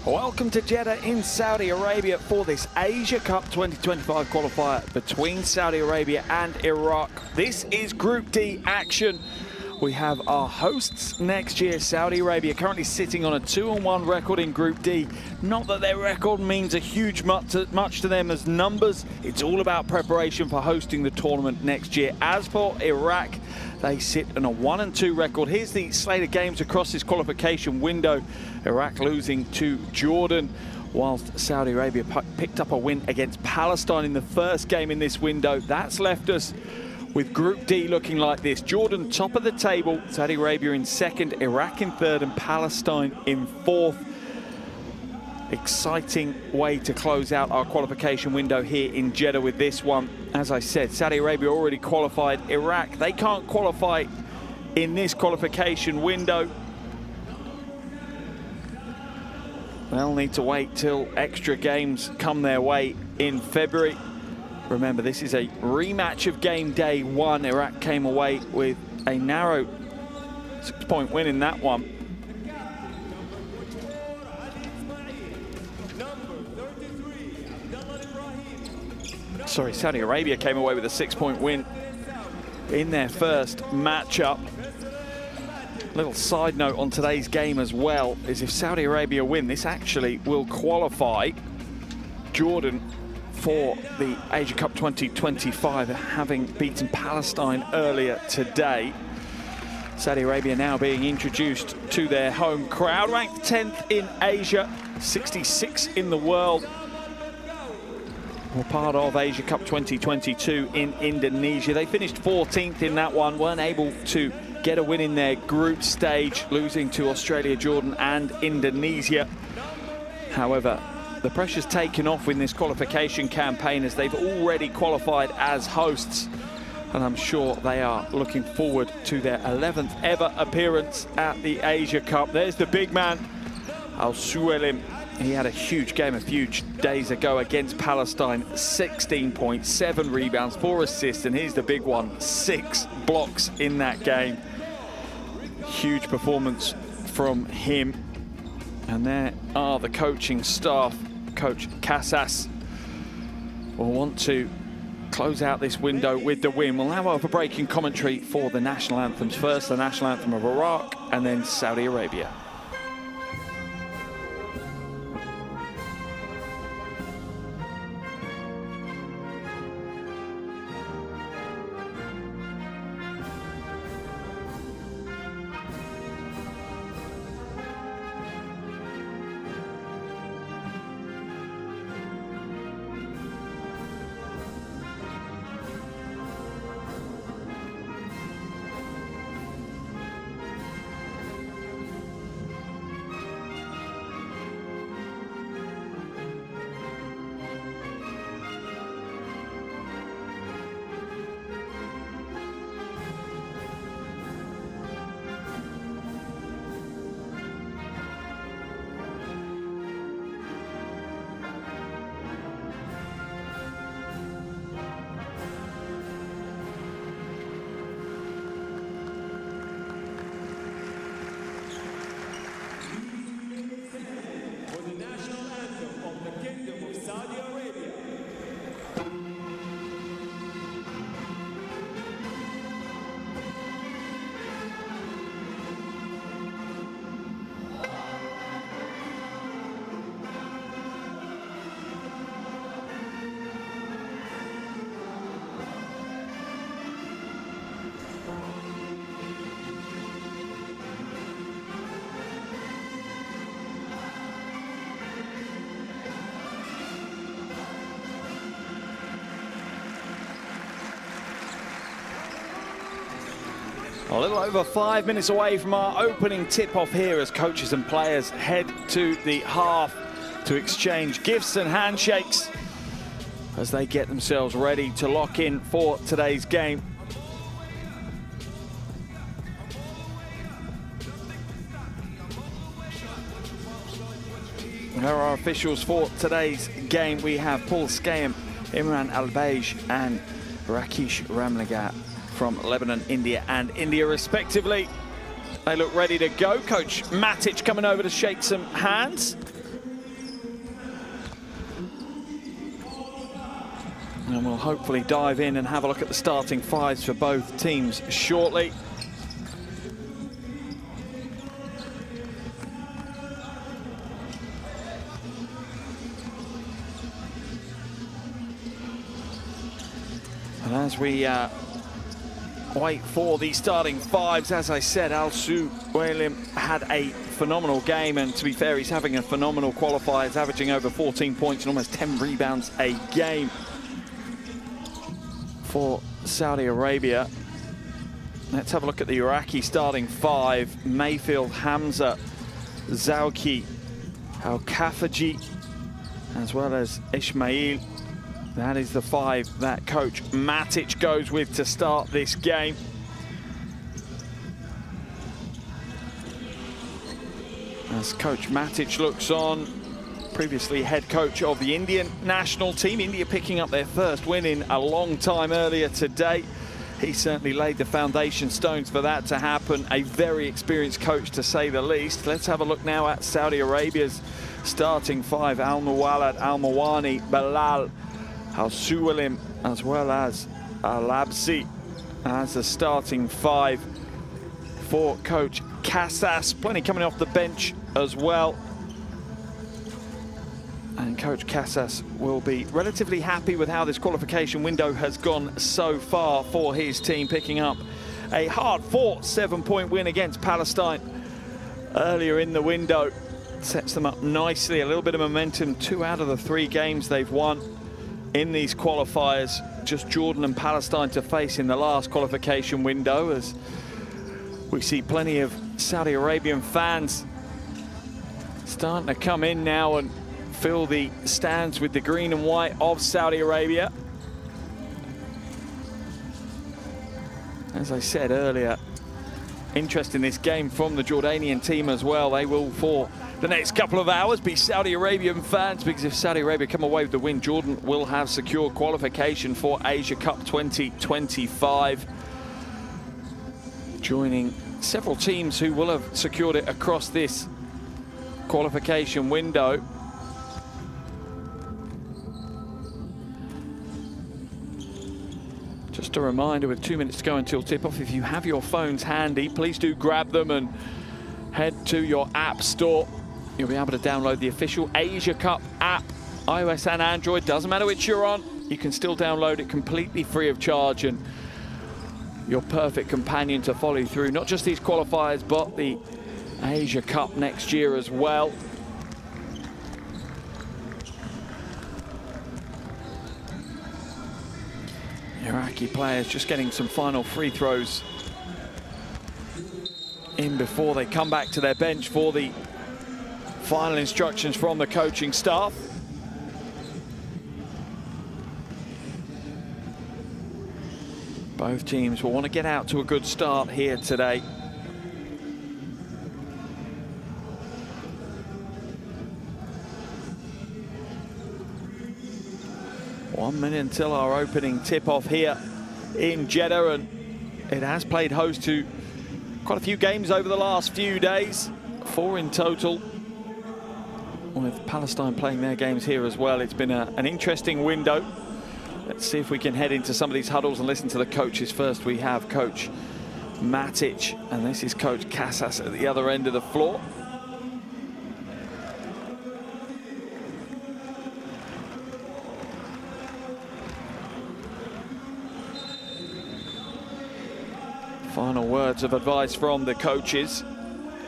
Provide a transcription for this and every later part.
Welcome to Jeddah in Saudi Arabia for this Asia Cup 2025 qualifier between Saudi Arabia and Iraq. This is Group D action. We have our hosts next year, Saudi Arabia, currently sitting on a 2-1 record in Group D. Not that their record means a huge much to them as numbers. It's all about preparation for hosting the tournament next year. As for Iraq, they sit on a 1-2 record. Here's the slate of games across this qualification window. Iraq losing to Jordan, whilst Saudi Arabia picked up a win against Palestine in the first game in this window. That's left us with Group D looking like this. Jordan top of the table, Saudi Arabia in second, Iraq in third, and Palestine in fourth. Exciting way to close out our qualification window here in Jeddah with this one. As I said, Saudi Arabia already qualified. Iraq, they can't qualify in this qualification window. They'll need to wait till extra games come their way in February. Remember, this is a rematch of game day one. Iraq came away with a narrow 6-point win in that one. Sorry, Saudi Arabia came away with a 6-point win in their first matchup. Little side note on today's game as well is if Saudi Arabia win, this actually will qualify Jordan for the Asia Cup 2025, having beaten Palestine earlier today. Saudi Arabia now being introduced to their home crowd, ranked 10th in Asia, 66 in the world. Were part of Asia Cup 2022 in Indonesia. They finished 14th in that one, weren't able to get a win in their group stage, losing to Australia, Jordan, and Indonesia. However, the pressure's taken off in this qualification campaign as they've already qualified as hosts. And I'm sure they are looking forward to their 11th ever appearance at the Asia Cup. There's the big man, Al-Suelim. He had a huge game a few days ago against Palestine. 16 points, 7 rebounds, 4 assists, and here's the big one, 6 blocks in that game. Huge performance from him. And there are the coaching staff. Coach Casas will want to close out this window with the win. We'll now have a break in commentary for the national anthems. First, the national anthem of Iraq, and then Saudi Arabia. A little over 5 minutes away from our opening tip-off here as coaches and players head to the half to exchange gifts and handshakes as they get themselves ready to lock in for today's game. There are officials for today's game. We have Paul Skayem, Imran Al-Bej and Rakesh Ramlagat from Lebanon, India and India respectively. They look ready to go. Coach Matic coming over to shake some hands. And we'll hopefully dive in and have a look at the starting fives for both teams shortly. And as we wait for the starting fives, as I said, Al-Suwailim had a phenomenal game, and to be fair, he's having a phenomenal qualifier. He's averaging over 14 points and almost 10 rebounds a game for Saudi Arabia. Let's have a look at the Iraqi starting five. Mayfield, Hamza, Zawki, Al-Kafaji, as well as Ismail. That is the five that Coach Matic goes with to start this game. As Coach Matic looks on, previously head coach of the Indian national team. India picking up their first win in a long time earlier today. He certainly laid the foundation stones for that to happen. A very experienced coach, to say the least. Let's have a look now at Saudi Arabia's starting five. Al-Muwallad, Al-Mawani, Bilal, Al-Suwailim, as well as Al-Absi as the starting five for Coach Casas. Plenty coming off the bench as well. And Coach Casas will be relatively happy with how this qualification window has gone so far for his team, picking up a hard-fought 7-point win against Palestine earlier in the window. Sets them up nicely, a little bit of momentum. 2 out of the 3 games they've won in these qualifiers. Just Jordan and Palestine to face in the last qualification window, as we see plenty of Saudi Arabian fans starting to come in now and fill the stands with the green and white of Saudi Arabia. As I said earlier, interest in this game from the Jordanian team as well. They will, for the next couple of hours, be Saudi Arabian fans, because if Saudi Arabia come away with the win, Jordan will have secured qualification for Asia Cup 2025, joining several teams who will have secured it across this qualification window. Just a reminder, with 2 minutes to go until tip-off, if you have your phones handy, please do grab them and head to your app store. You'll be able to download the official Asia Cup app, iOS and Android. Doesn't matter which you're on, you can still download it completely free of charge, and your perfect companion to follow through not just these qualifiers, but the Asia Cup next year as well. Iraqi players just getting some final free throws in before they come back to their bench for the final instructions from the coaching staff. Both teams will want to get out to a good start here today. One minute until our opening tip-off here in Jeddah, and it has played host to quite a few games over the last few days, 4 in total, with Palestine playing their games here as well. It's been an interesting window. Let's see if we can head into some of these huddles and listen to the coaches first. We have Coach Matic, and this is Coach Casas at the other end of the floor. Final words of advice from the coaches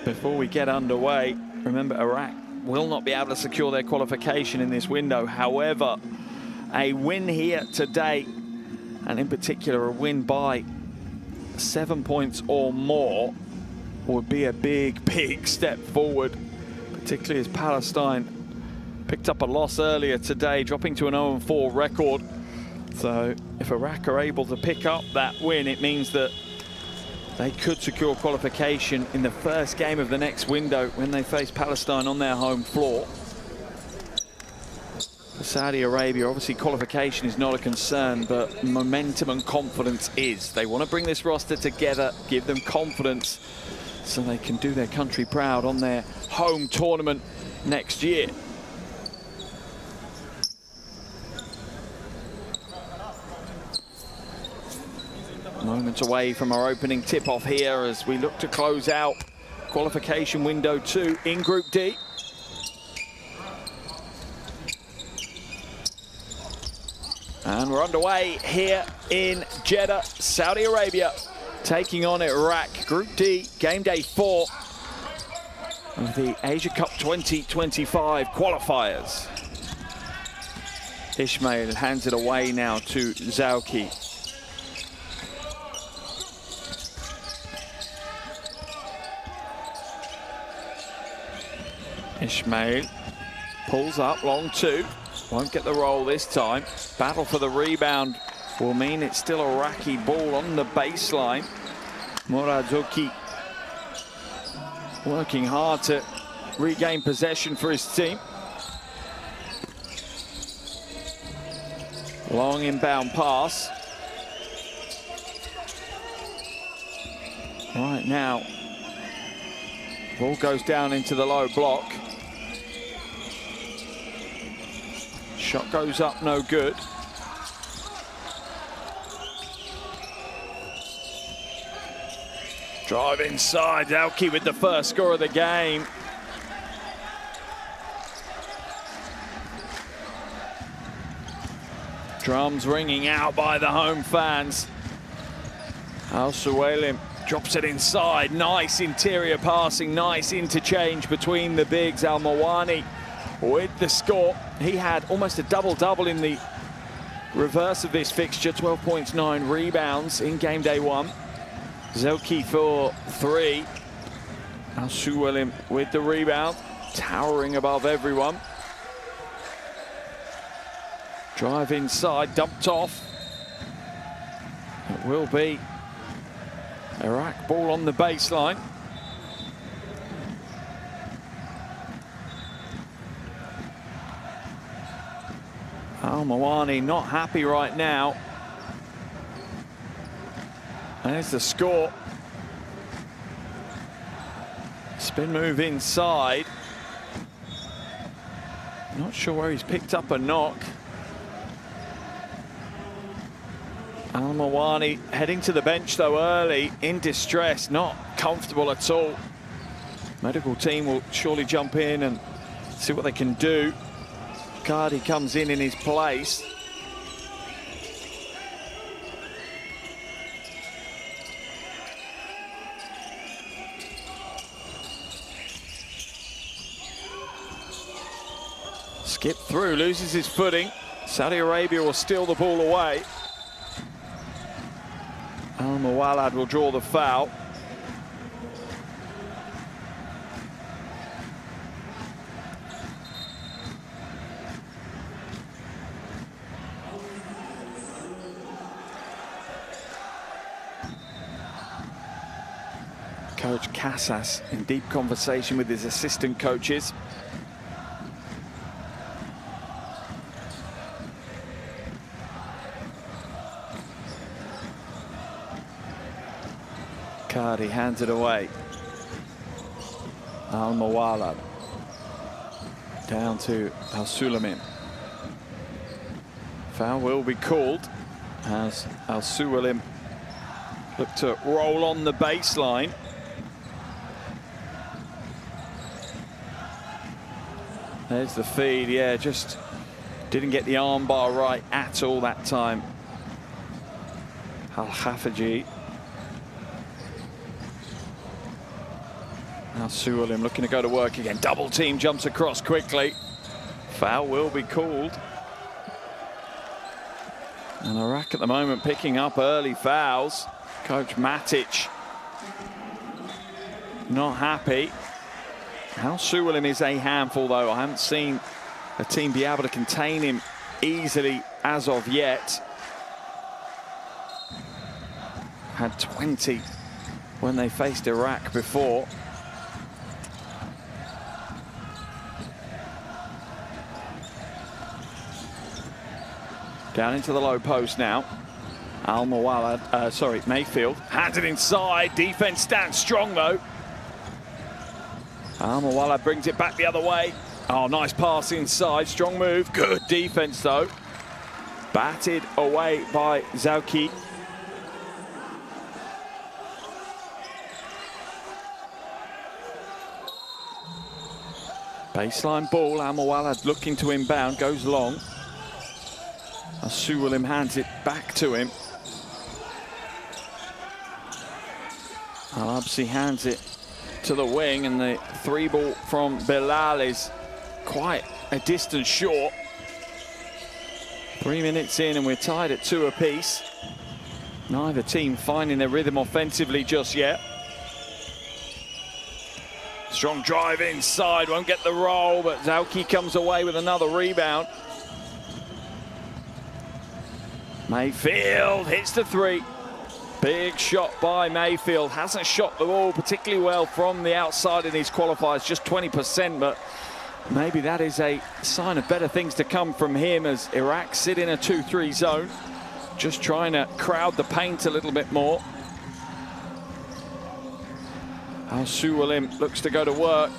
before we get underway. Remember, Iraq will not be able to secure their qualification in this window. However, a win here today, and in particular a win by 7 points or more, would be a big, big step forward, particularly as Palestine picked up a loss earlier today, dropping to an 0-4 record. So if Iraq are able to pick up that win, it means that they could secure qualification in the first game of the next window when they face Palestine on their home floor. For Saudi Arabia, obviously qualification is not a concern, but momentum and confidence is. They want to bring this roster together, give them confidence, so they can do their country proud on their home tournament next year. Moments away from our opening tip-off here as we look to close out qualification window 2 in Group D. And we're underway here in Jeddah, Saudi Arabia, taking on Iraq. Group D, game day 4 of the Asia Cup 2025 qualifiers. Ismail hands it away now to Zauki. Ismail pulls up, long 2. Won't get the roll this time. Battle for the rebound will mean it's still Iraqi ball on the baseline. Morazuki working hard to regain possession for his team. Long inbound pass. Right now, ball goes down into the low block. Shot goes up, no good. Drive inside, Zauki with the first score of the game. Drums ringing out by the home fans. Al Suwailim drops it inside. Nice interior passing, nice interchange between the bigs. Al Mawani with the score. He had almost a double-double in the reverse of this fixture. 12 points, 9 rebounds in game day 1. Zauki for 3. Al Suwailim with the rebound, towering above everyone. Drive inside, dumped off. It will be Iraq ball on the baseline. Al Mawani not happy right now. There's the score. Spin move inside. Not sure where he's picked up a knock. Al Mawani heading to the bench though early, in distress, not comfortable at all. Medical team will surely jump in and see what they can do. Cardi comes in his place. Skip through, loses his footing. Saudi Arabia will steal the ball away. Al Mawalad will draw the foul. Coach Casas in deep conversation with his assistant coaches. Cardi hands it away. Al Mawalad down to Al Suwailim. Foul will be called as Al Suwailim look to roll on the baseline. There's the feed, yeah, just didn't get the arm bar right at all that time. Al Hafaji. Al Suwailim looking to go to work again. Double team, jumps across quickly. Foul will be called. And Iraq at the moment picking up early fouls. Coach Matic not happy. Al Suwailim is a handful though. I haven't seen a team be able to contain him easily as of yet. Had 20 when they faced Iraq before. Down into the low post now. Al Mawalad, Mayfield, hands it inside. Defense stands strong though. Al Mawalad brings it back the other way. Oh, nice pass inside, strong move. Good defense though. Batted away by Zauki. Baseline ball, Al-Muwallad looking to inbound, goes long. Al-Suwalim hands it back to him. Al-Absi hands it to the wing, and the 3 ball from Bilal is quite a distance short. 3 minutes in and we're tied at 2 apiece. Neither team finding their rhythm offensively just yet. Strong drive inside, won't get the roll, but Zauki comes away with another rebound. Mayfield hits the 3. Big shot by Mayfield. Hasn't shot the ball particularly well from the outside in these qualifiers, just 20%, but maybe that is a sign of better things to come from him as Iraq sit in a 2-3 zone, just trying to crowd the paint a little bit more. Al-Suwalim looks to go to work,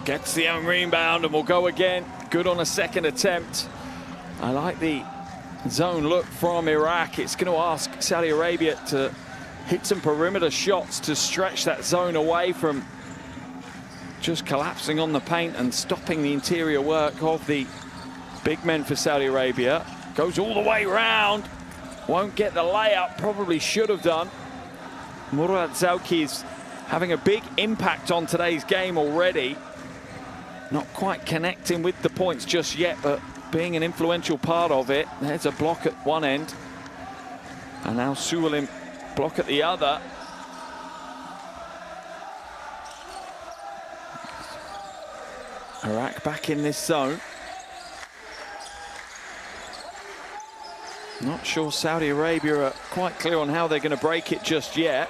gets the own rebound and will go again. Good on a second attempt. I like the zone look from Iraq. It's going to ask Saudi Arabia to hit some perimeter shots to stretch that zone away from just collapsing on the paint and stopping the interior work of the big men for Saudi Arabia. Goes all the way round. Won't get the layup, probably should have done. Murad Zauki is having a big impact on today's game already. Not quite connecting with the points just yet, but being an influential part of it. There's a block at one end. And now Suwalim block at the other. Iraq back in this zone. Not sure Saudi Arabia are quite clear on how they're going to break it just yet.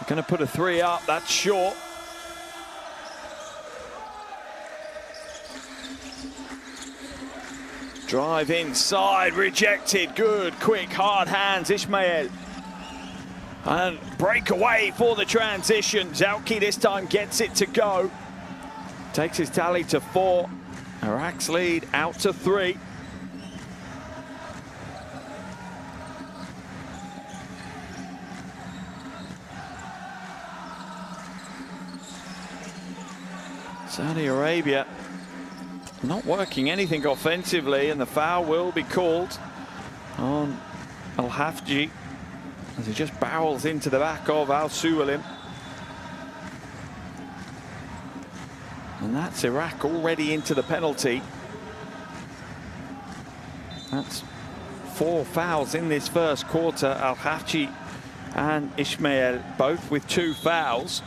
They're going to put a 3 up, that's short. Drive inside, rejected. Good, quick, hard hands, Ismail. And breakaway for the transition. Zauki this time gets it to go. Takes his tally to 4. Iraq's lead out to 3. Saudi Arabia not working anything offensively, and the foul will be called on Al-Hafji as he just barrels into the back of Al-Suwalim. And that's Iraq already into the penalty. That's 4 fouls in this first quarter. Al-Hafji and Ismail both with 2 fouls.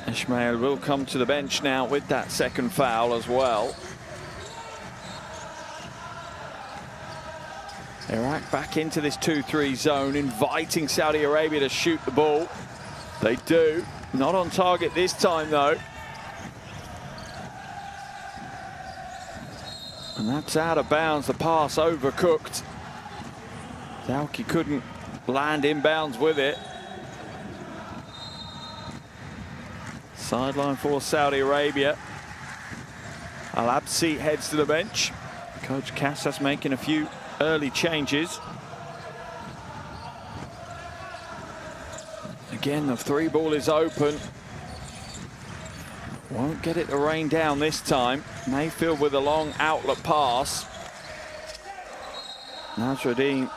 Ismail will come to the bench now with that second foul as well. Iraq back into this 2-3 zone, inviting Saudi Arabia to shoot the ball. They do. Not on target this time, though. And that's out of bounds. The pass overcooked. Zauki couldn't land inbounds with it. Sideline for Saudi Arabia. Al-Absi heads to the bench. Coach Casas making a few early changes. Again, the 3 ball is open. Won't get it to rain down this time. Mayfield with a long outlet pass. Nasruddin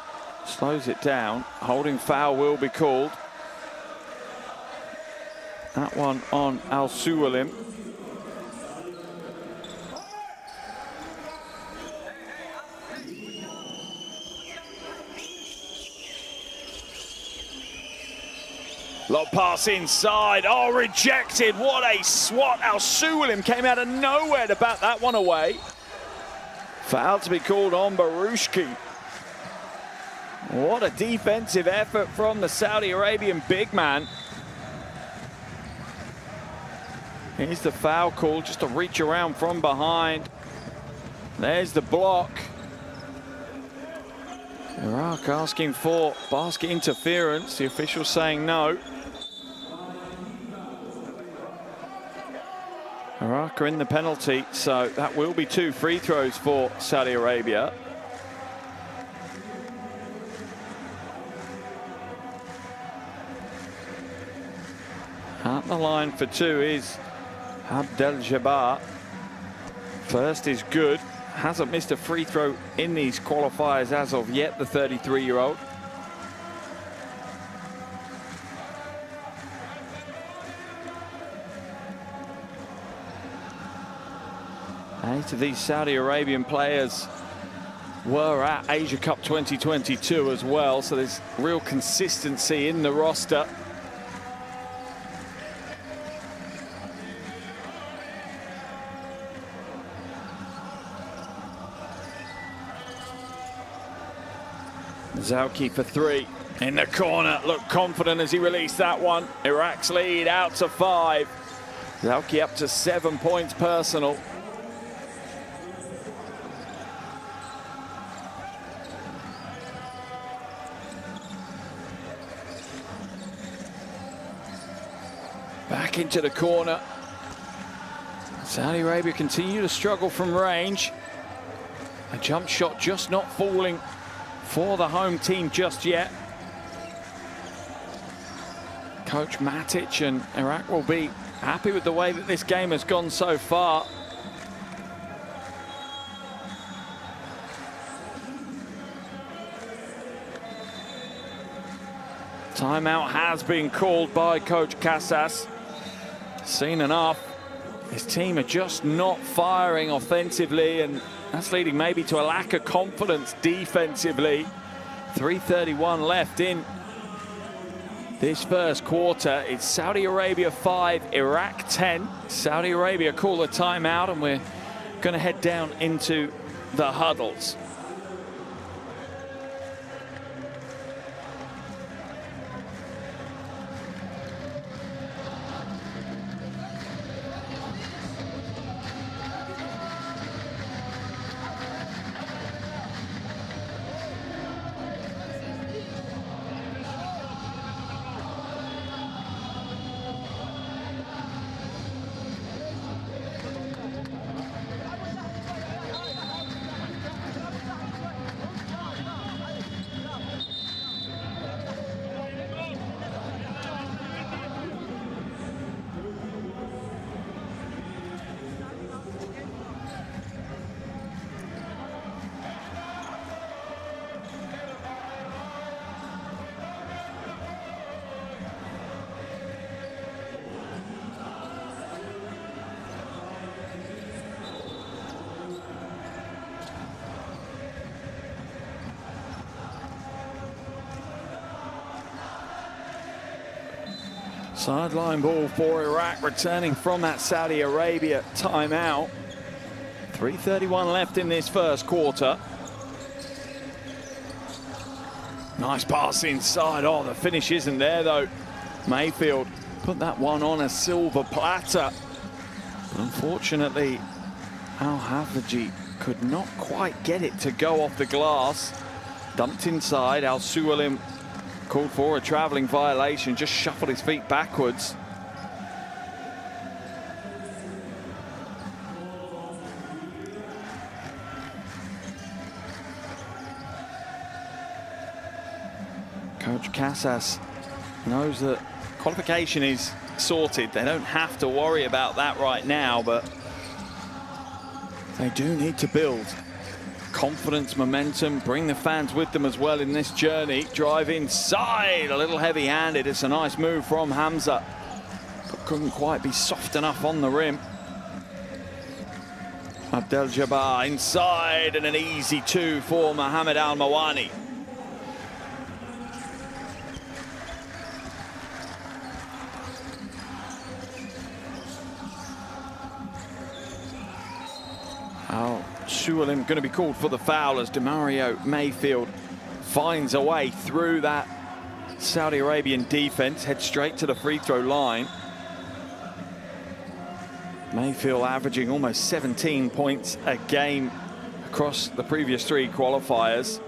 slows it down. Holding foul will be called. That one on Al-Suwalim. Lob pass inside. Oh, rejected. What a swat. Al-Suwalim came out of nowhere to bat that one away. Foul to be called on Barushki. What a defensive effort from the Saudi Arabian big man. Here's the foul call, just a reach around from behind. There's the block. Iraq asking for basket interference. The official saying no. Iraq are in the penalty, so that will be 2 free throws for Saudi Arabia. the line for two is Abdel Jabbar. First is good. Hasn't missed a free throw in these qualifiers as of yet, the 33-year-old. Eight of these Saudi Arabian players were at Asia Cup 2022 as well, so there's real consistency in the roster. Zauki for three in the corner, looked confident as he released that one. Iraq's lead out to 5. Zauki up to 7 points personal. Back into the corner. Saudi Arabia continue to struggle from range. A jump shot just not falling for the home team just yet. Coach Matic and Iraq will be happy with the way that this game has gone so far. Timeout has been called by Coach Casas. Seen enough. His team are just not firing offensively, and that's leading maybe to a lack of confidence defensively. 3:31 left in this first quarter. It's Saudi Arabia 5, Iraq 10. Saudi Arabia call a timeout, and we're going to head down into the huddles. Sideline ball for Iraq, returning from that Saudi Arabia timeout. 3:31 left in this first quarter. Nice pass inside. Oh, the finish isn't there though. Mayfield put that one on a silver platter. Unfortunately, Al-Hafaji could not quite get it to go off the glass. Dumped inside. Al-Sualim called for a traveling violation, just shuffled his feet backwards. Coach Casas knows that qualification is sorted. They don't have to worry about that right now, but they do need to build confidence, momentum, bring the fans with them as well in this journey. Drive inside, a little heavy-handed. It's a nice move from Hamza, but couldn't quite be soft enough on the rim. Abdel Jabbar inside, and an easy two for Mohamed Al-Mawani. Al-Sualim going to be called for the foul as Demario Mayfield finds a way through that Saudi Arabian defense, heads straight to the free throw line. Mayfield averaging almost 17 points a game across the previous 3 qualifiers.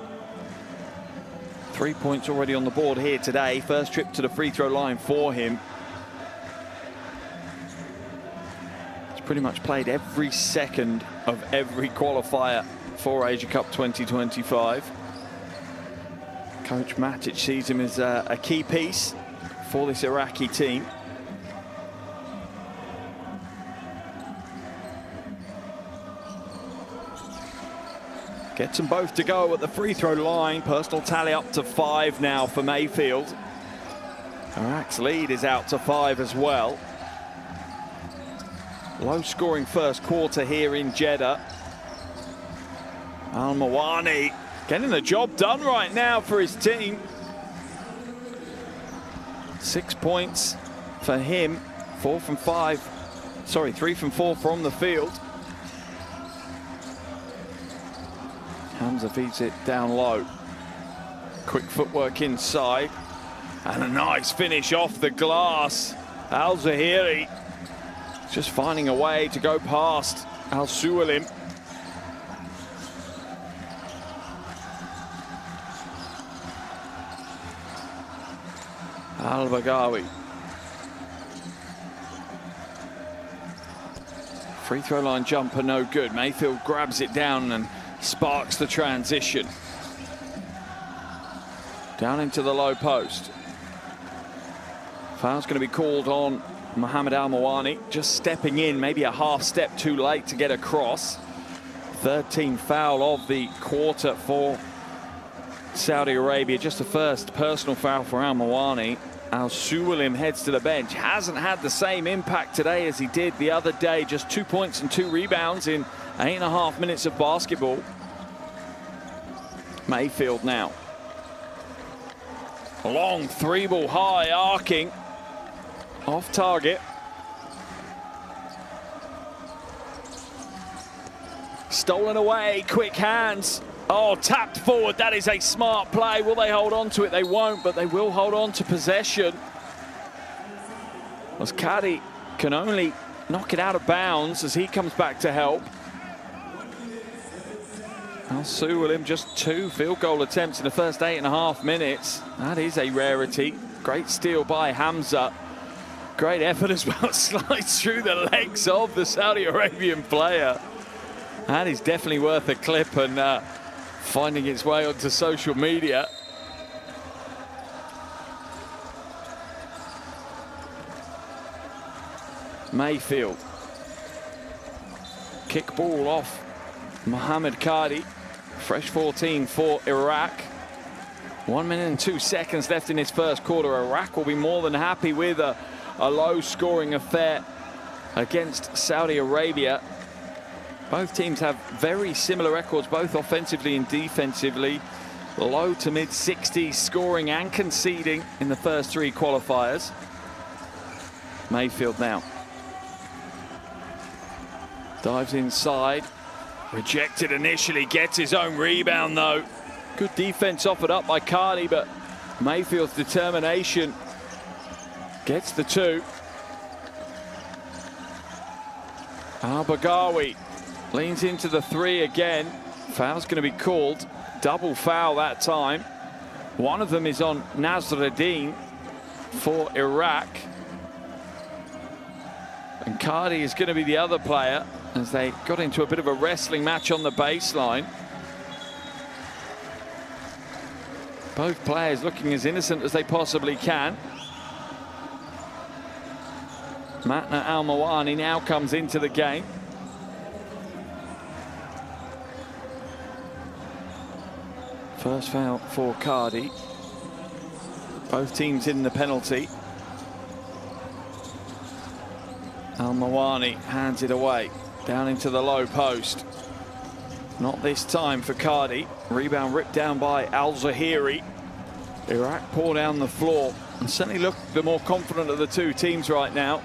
3 points already on the board here today. First trip to the free throw line for him. Pretty much played every second of every qualifier for Asia Cup 2025. Coach Matic sees him as a key piece for this Iraqi team. Gets them both to go at the free throw line. Personal tally up to 5 now for Mayfield. Iraq's lead is out to 5 as well. Low scoring first quarter here in Jeddah. Al Mawani getting the job done right now for his team. 6 points for him. 3 from 4 from the field. Hamza feeds it down low. Quick footwork inside. And a nice finish off the glass. Al Zahiri just finding a way to go past Al Suwalim. Al Bagawi. Free throw line jumper no good. Mayfield grabs it down and sparks the transition. Down into the low post. Foul's going to be called on Mohammed Al Mawani, just stepping in, maybe a half step too late to get across. 13th foul of the quarter for Saudi Arabia. Just the first personal foul for Al Mawani. Al Suwalim heads to the bench. Hasn't had the same impact today as he did the other day. Just 2 points and 2 rebounds in 8.5 minutes of basketball. Mayfield now. A long 3-ball high, arcing. Off target. Stolen away, quick hands. Oh, tapped forward, that is a smart play. Will they hold on to it? They won't, but they will hold on to possession. As Kadi can only knock it out of bounds as he comes back to help. Al Suwalim just 2 field goal attempts in the first 8.5 minutes. That is a rarity. Great steal by Hamza. Great effort as well. Slides through the legs of the Saudi Arabian player. That is definitely worth a clip and finding its way onto social media. Mayfield. Kick ball off Mohammed Kadi. Fresh 14 for Iraq. 1 minute and 2 seconds left in this first quarter. Iraq will be more than happy with a low-scoring affair against Saudi Arabia. Both teams have very similar records, both offensively and defensively. Low to mid-60s scoring and conceding in the first 3 qualifiers. Mayfield now. Dives inside. Rejected initially, gets his own rebound though. Good defense offered up by Kadi, but Mayfield's determination gets the 2. Al Bagawi leans into the 3 again. Foul's going to be called. Double foul that time. One of them is on Nasreddin for Iraq. And Kadi is going to be the other player as they got into a bit of a wrestling match on the baseline. Both players looking as innocent as they possibly can. Matna Al Mawani now comes into the game. First foul for Kadi. Both teams in the penalty. Al Mawani hands it away. Down into the low post. Not this time for Kadi. Rebound ripped down by Al Zahiri. Iraq pour down the floor and certainly look the more confident of the 2 teams right now.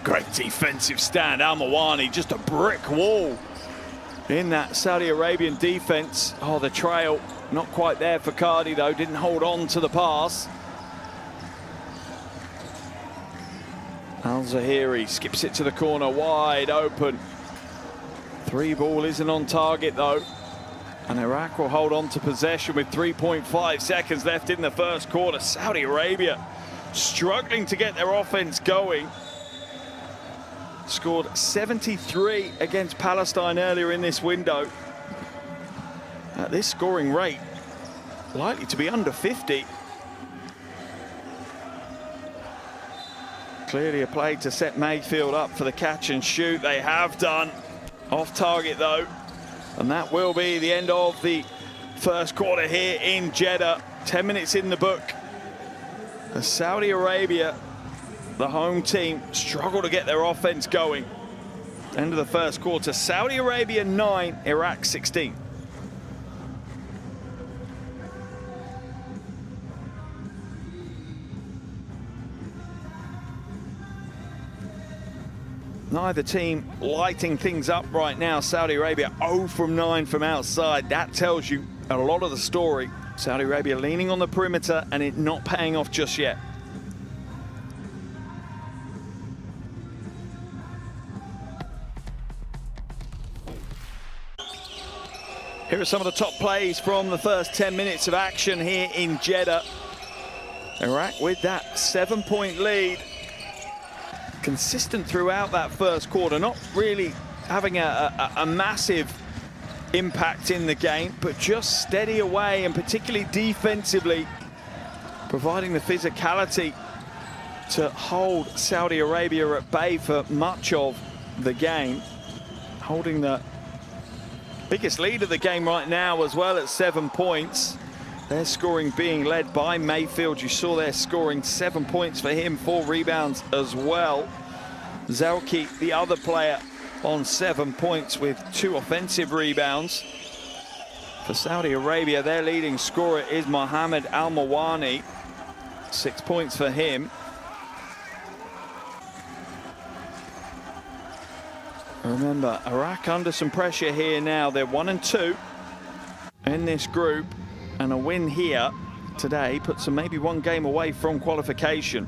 Great defensive stand. Al Mawani, just a brick wall in that Saudi Arabian defense. Oh, the trail not quite there for Kadi though. Didn't hold on to the pass. Al Zahiri skips it to the corner, wide open. 3-ball isn't on target though. And Iraq will hold on to possession with 3.5 seconds left in the first quarter. Saudi Arabia struggling to get their offense going. Scored 73 against Palestine earlier in this window. At this scoring rate, likely to be under 50. Clearly a play to set Mayfield up for the catch and shoot. They have done. Off target though. And that will be the end of the first quarter here in Jeddah. 10 minutes in the book. As Saudi Arabia, the home team, struggle to get their offense going. End of the first quarter, Saudi Arabia 9, Iraq 16. Neither team lighting things up right now. Saudi Arabia 0 from 9 from outside. That tells you a lot of the story. Saudi Arabia leaning on the perimeter and it not paying off just yet. Here are some of the top plays from the first 10 minutes of action here in Jeddah. Iraq with that 7-point lead. Consistent throughout that first quarter, not really having a massive impact in the game, but just steady away, and particularly defensively, providing the physicality to hold Saudi Arabia at bay for much of the game, holding the biggest lead of the game right now as well at 7 points. Their scoring being led by Mayfield. You saw their scoring 7 points for him, 4 rebounds as well. Zelki, the other player, on 7 points with 2 offensive rebounds. For Saudi Arabia, their leading scorer is Mohammed Al-Mawani. 6 points for him. Remember, Iraq under some pressure here now. They're 1 and 2 in this group. And a win here today puts them maybe 1 game away from qualification.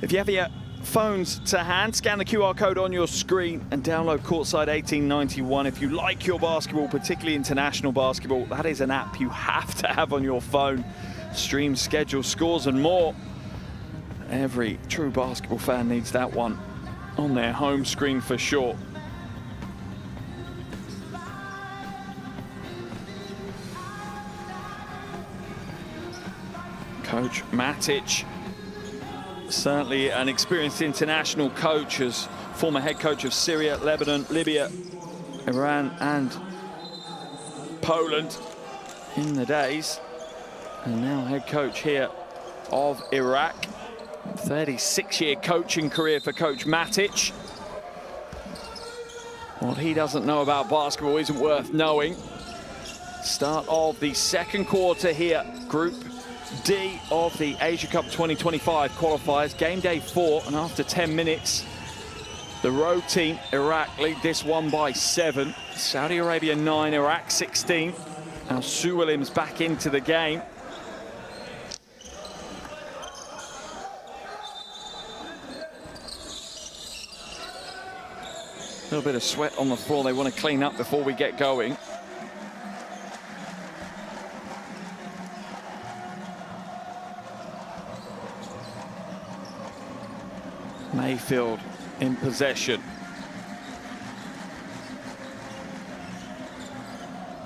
If you have your phones to hand, scan the QR code on your screen and download Courtside 1891. If you like your basketball, particularly international basketball, that is an app you have to have on your phone. Stream, schedule, scores and more. Every true basketball fan needs that one on their home screen for sure. Coach Matic, certainly an experienced international coach, as former head coach of Syria, Lebanon, Libya, Iran and Poland in the days, and now head coach here of Iraq. 36-year coaching career for Coach Matic. What he doesn't know about basketball isn't worth knowing. Start of the second quarter here, Group D of the Asia Cup 2025 qualifiers, game day 4, and after 10 minutes, the road team, Iraq, lead this one by 7. Saudi Arabia 9, Iraq 16. Now Suwalim's back into the game. A little bit of sweat on the floor. They want to clean up before we get going. Mayfield in possession.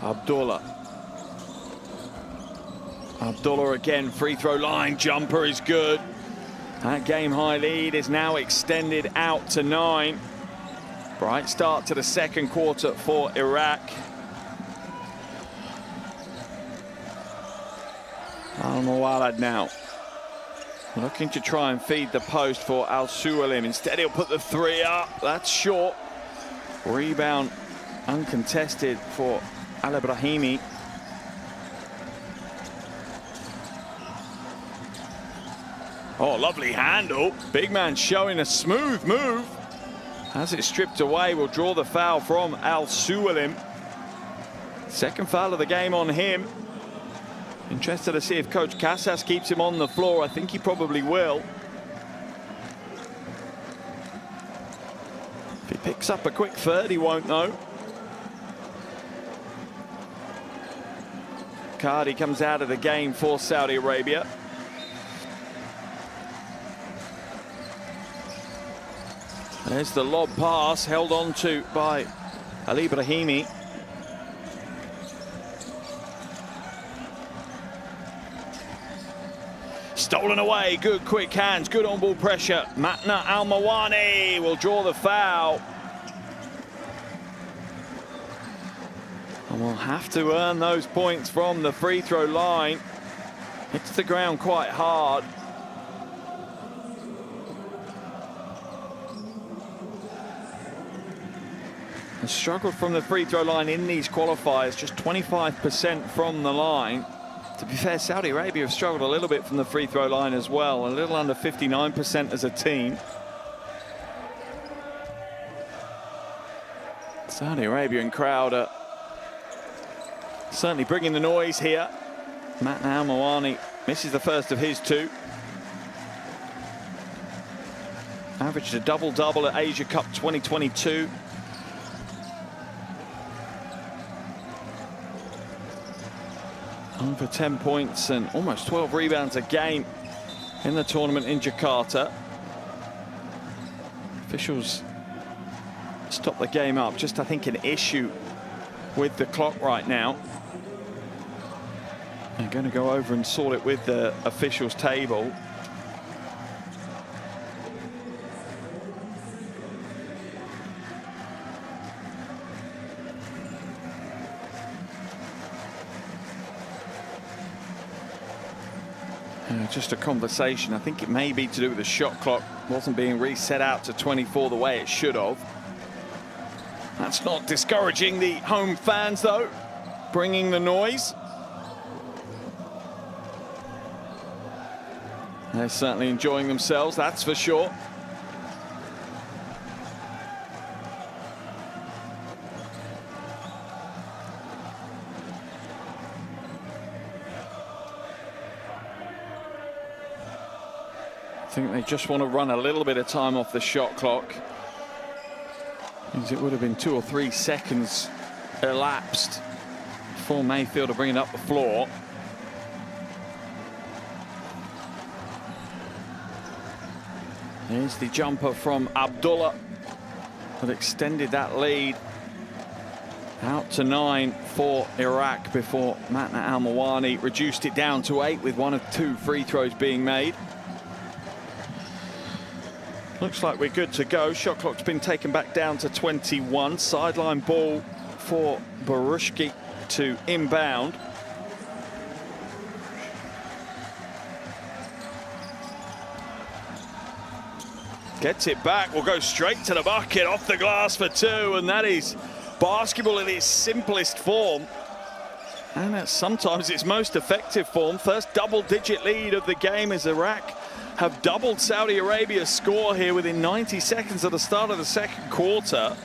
Abdullah again, free throw line, jumper is good. That game high lead is now extended out to 9. Bright start to the second quarter for Iraq. Al-Mawalad now looking to try and feed the post for Al-Suwalim. Instead, he'll put the 3 up. That's short. Rebound uncontested for Al-Ibrahimi. Oh, lovely handle. Big man showing a smooth move. As it's stripped away, will draw the foul from Al-Suwalim. Second foul of the game on him. Interested to see if Coach Casas keeps him on the floor. I think he probably will. If he picks up a quick third, he won't know. Cardi comes out of the game for Saudi Arabia. There's the lob pass, held on to by Al-Ibrahimi. Stolen away, good quick hands, good on-ball pressure. Matna Al-Mawani will draw the foul. And we'll have to earn those points from the free throw line. Hits the ground quite hard. Has struggled from the free throw line in these qualifiers, just 25% from the line. To be fair, Saudi Arabia have struggled a little bit from the free throw line as well, a little under 59% as a team. Saudi Arabian crowd are certainly bringing the noise here. Matna Al-Mawani misses the first of his two. Averaged a double-double at Asia Cup 2022. Over 10 points and almost 12 rebounds a game in the tournament in Jakarta. Officials stop the game up. Just, I think, an issue with the clock right now. They're going to go over and sort it with the officials table. Just a conversation. I think it may be to do with the shot clock. Wasn't being reset out to 24 the way it should have. That's not discouraging the home fans, though, bringing the noise. They're certainly enjoying themselves, that's for sure. I think they just want to run a little bit of time off the shot clock, because it would have been 2 or 3 seconds elapsed for Mayfield to bring it up the floor. Here's the jumper from Abdullah that extended that lead out to 9 for Iraq before Matna Al-Mawani reduced it down to 8 with 1 of 2 free throws being made. Looks like we're good to go. Shot clock's been taken back down to 21. Sideline ball for Barushki to inbound. Gets it back, will go straight to the bucket, off the glass for 2, and that is basketball in its simplest form. And that's sometimes its most effective form. First double-digit lead of the game as Iraq have doubled Saudi Arabia's score here within 90 seconds of the start of the second quarter.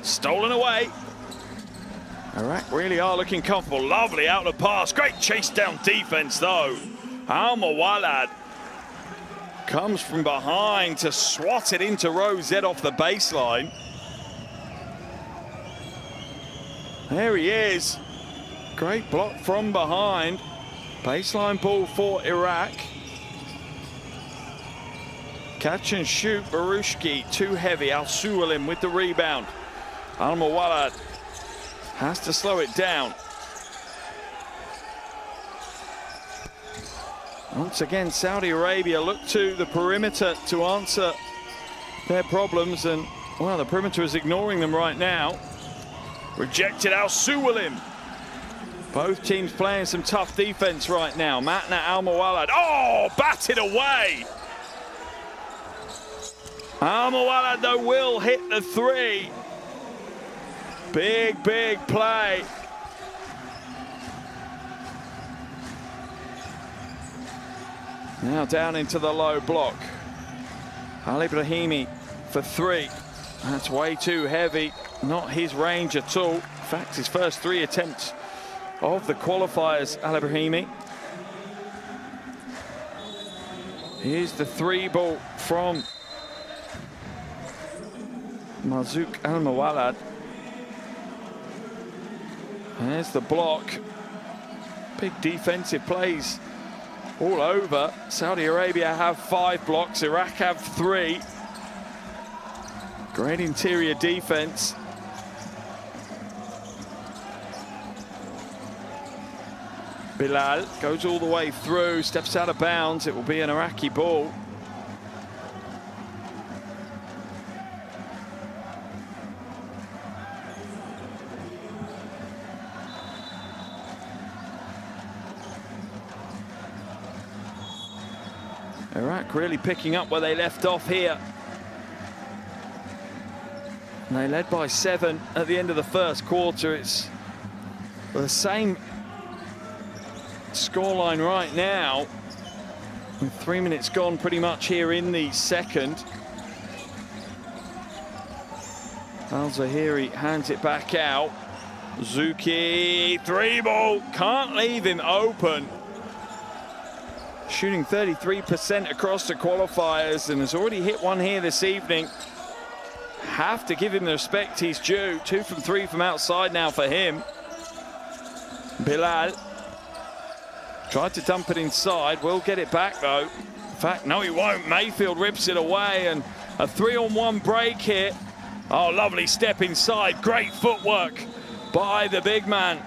Stolen away. Iraq really are looking comfortable. Lovely out of pass. Great chase down defense, though. Al-Mawalad comes from behind to swat it into row Z off the baseline. There he is. Great block from behind. Baseline ball for Iraq. Catch and shoot, Barushki too heavy. Al-Suwalim with the rebound. Al-Mawalad has to slow it down. Once again, Saudi Arabia look to the perimeter to answer their problems, and well, the perimeter is ignoring them right now. Rejected Al-Suwalim. Both teams playing some tough defense right now. Matna Al-Mawalad, oh, batted away. Al-Mawalad, though, will hit the 3. Big, big play. Now down into the low block. Ali Brahimi for 3. That's way too heavy. Not his range at all. In fact, his first 3 attempts of the qualifiers, Ali Brahimi. Here's the 3 ball from Marzouk Al-Mawalad. There's the block. Big defensive plays all over. Saudi Arabia have 5 blocks, Iraq have 3. Great interior defense. Bilal goes all the way through, steps out of bounds. It will be an Iraqi ball. Iraq really picking up where they left off here. And they led by 7 at the end of the first quarter. It's the same scoreline right now, with 3 minutes gone pretty much here in the second. Al-Zahiri hands it back out. Zuki, 3-ball, can't leave him open. Shooting 33% across the qualifiers and has already hit one here this evening. Have to give him the respect he's due. 2 from 3 from outside now for him. Bilal tried to dump it inside, will get it back though. In fact, no he won't. Mayfield rips it away, and a 3-on-1 break here. Oh, lovely step inside, great footwork by the big man.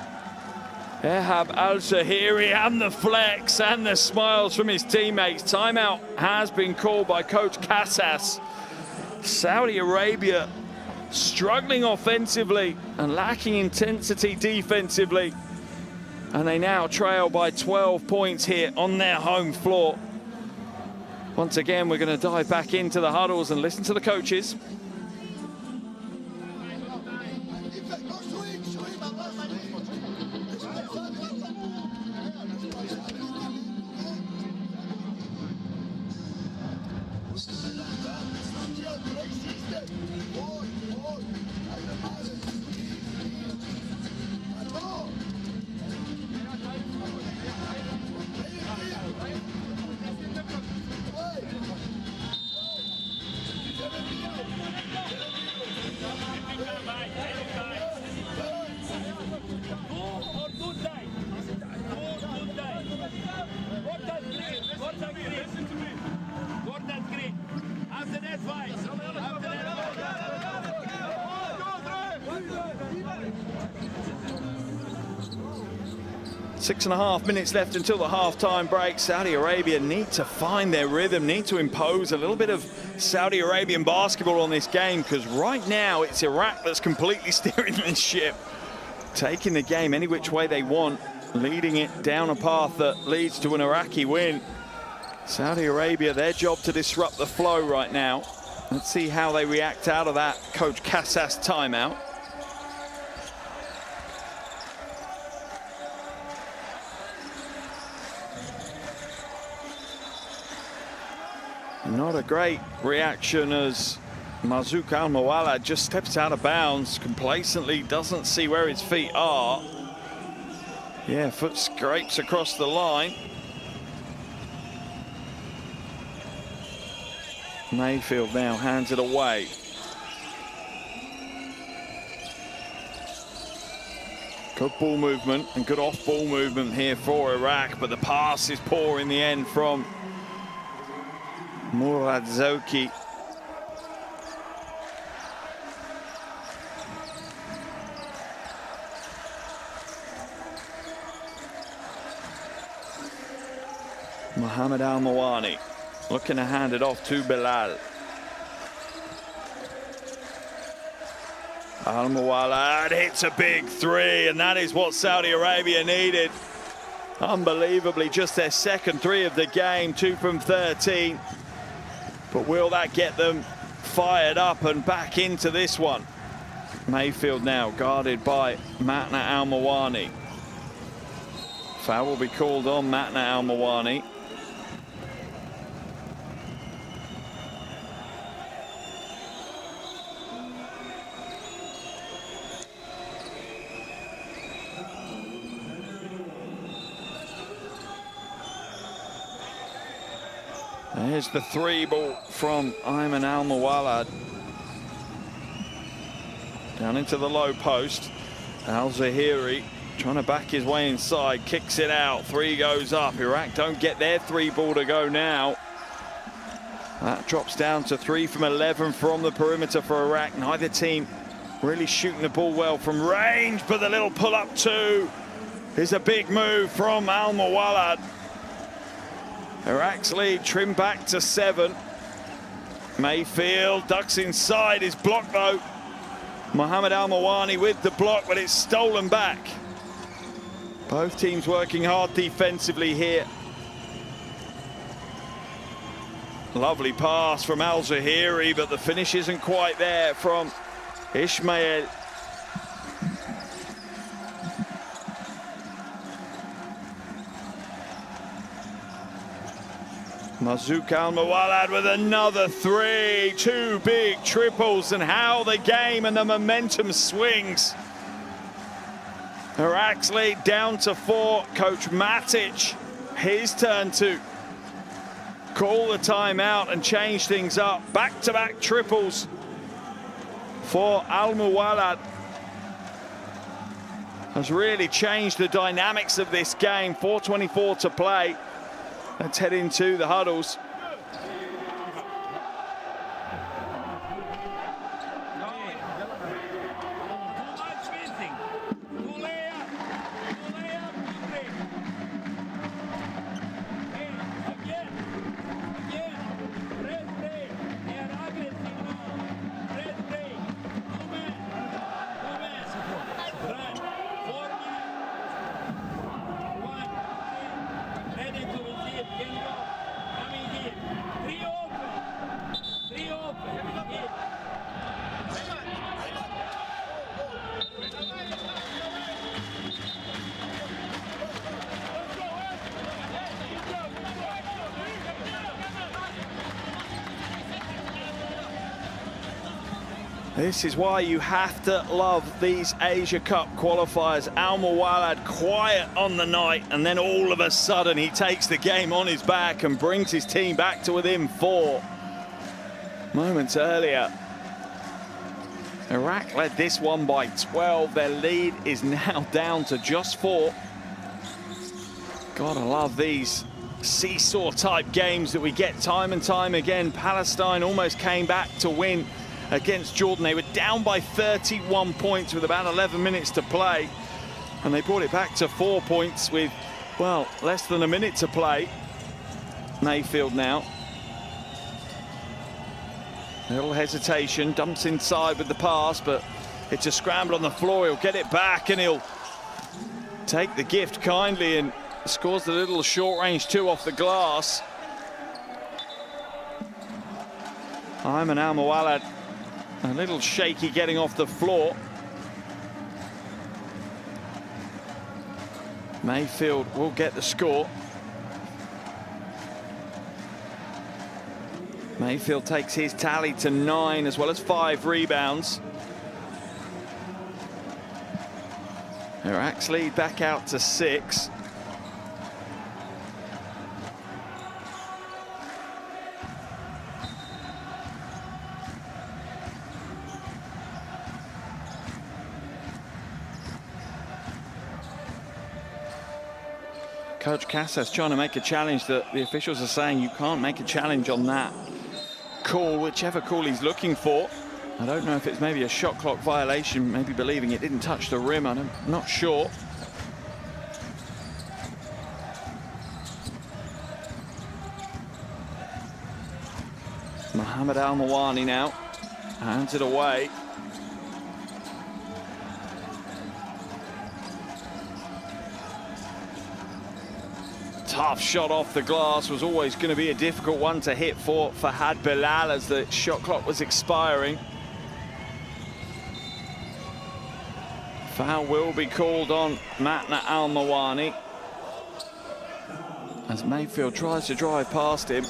Ehab Al-Zahiri, and the flex and the smiles from his teammates. Timeout has been called by Coach Casas. Saudi Arabia struggling offensively and lacking intensity defensively. And they now trail by 12 points here on their home floor. Once again, we're going to dive back into the huddles and listen to the coaches. Six and a half minutes left until the halftime break. Saudi Arabia need to find their rhythm, need to impose a little bit of Saudi Arabian basketball on this game, because right now it's Iraq that's completely steering this ship, taking the game any which way they want, leading it down a path that leads to an Iraqi win. Saudi Arabia, their job to disrupt the flow right now. Let's see how they react out of that Coach Casas timeout. Not a great reaction as Marzouk Al-Mawala just steps out of bounds complacently, doesn't see where his feet are. Yeah, foot scrapes across the line. Mayfield now hands it away. Good ball movement and good off-ball movement here for Iraq, but the pass is poor in the end from Murad Zouki. Mohammed Al-Mawani looking to hand it off to Bilal. Al-Mawala hits a big 3, and that is what Saudi Arabia needed. Unbelievably, just their second 3 of the game, 2 from 13. But will that get them fired up and back into this one? Mayfield now guarded by Matna Al-Mawani. Foul will be called on Matna Al-Mawani. Here's the 3-ball from Ayman Al-Mawalad. Down into the low post. Al-Zahiri trying to back his way inside, kicks it out, 3 goes up. Iraq don't get their 3-ball to go now. That drops down to 3 from 11 from the perimeter for Iraq. Neither team really shooting the ball well from range, but the little pull-up 2 is a big move from Al-Mawalad. Iraq's lead trimmed back to 7. Mayfield ducks inside, is blocked though. Mohammed Al-Mawani with the block, but it's stolen back. Both teams working hard defensively here. Lovely pass from Al Zahiri, but the finish isn't quite there from Ismail. Mazouk Al-Mawalad with another three. Two big triples, and how the game and the momentum swings. Iraq's lead down to 4. Coach Matic, his turn to call the timeout and change things up. Back-to-back triples for Al-Mawalad. Has really changed the dynamics of this game. 4:24 to play. Let's head into the huddles. This is why you have to love these Asia Cup qualifiers. Al-Mawalad quiet on the night, and then all of a sudden he takes the game on his back and brings his team back to within 4. Moments earlier, Iraq led this one by 12. Their lead is now down to just 4. Gotta love these seesaw type games that we get time and time again. Palestine almost came back to win against Jordan. They were down by 31 points with about 11 minutes to play, and they brought it back to 4 points with, well, less than a minute to play. Mayfield now. A little hesitation, dumps inside with the pass, but it's a scramble on the floor. He'll get it back, and he'll take the gift kindly and scores the little short-range 2 off the glass. Ayman Al-Mawalad a little shaky getting off the floor. Mayfield will get the score. Mayfield takes his tally to 9, as well as 5 rebounds. Iraq's lead back out to 6. Coach Casas trying to make a challenge that the officials are saying you can't make a challenge on that call, whichever call he's looking for. I don't know if it's maybe a shot clock violation, maybe believing it didn't touch the rim. I'm not sure. Mohammed Al-Mawani now hands it away. Tough shot off the glass, was always going to be a difficult one to hit for Fahad Bilal as the shot clock was expiring. Foul will be called on Matna Al-Mawani as Mayfield tries to drive past him.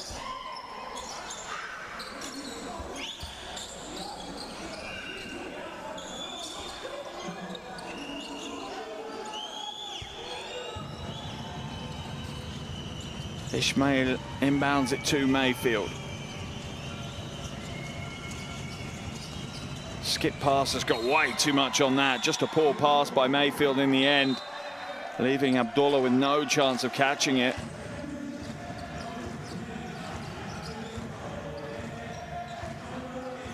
Ismail inbounds it to Mayfield. Skip pass has got way too much on that. Just a poor pass by Mayfield in the end, leaving Abdullah with no chance of catching it.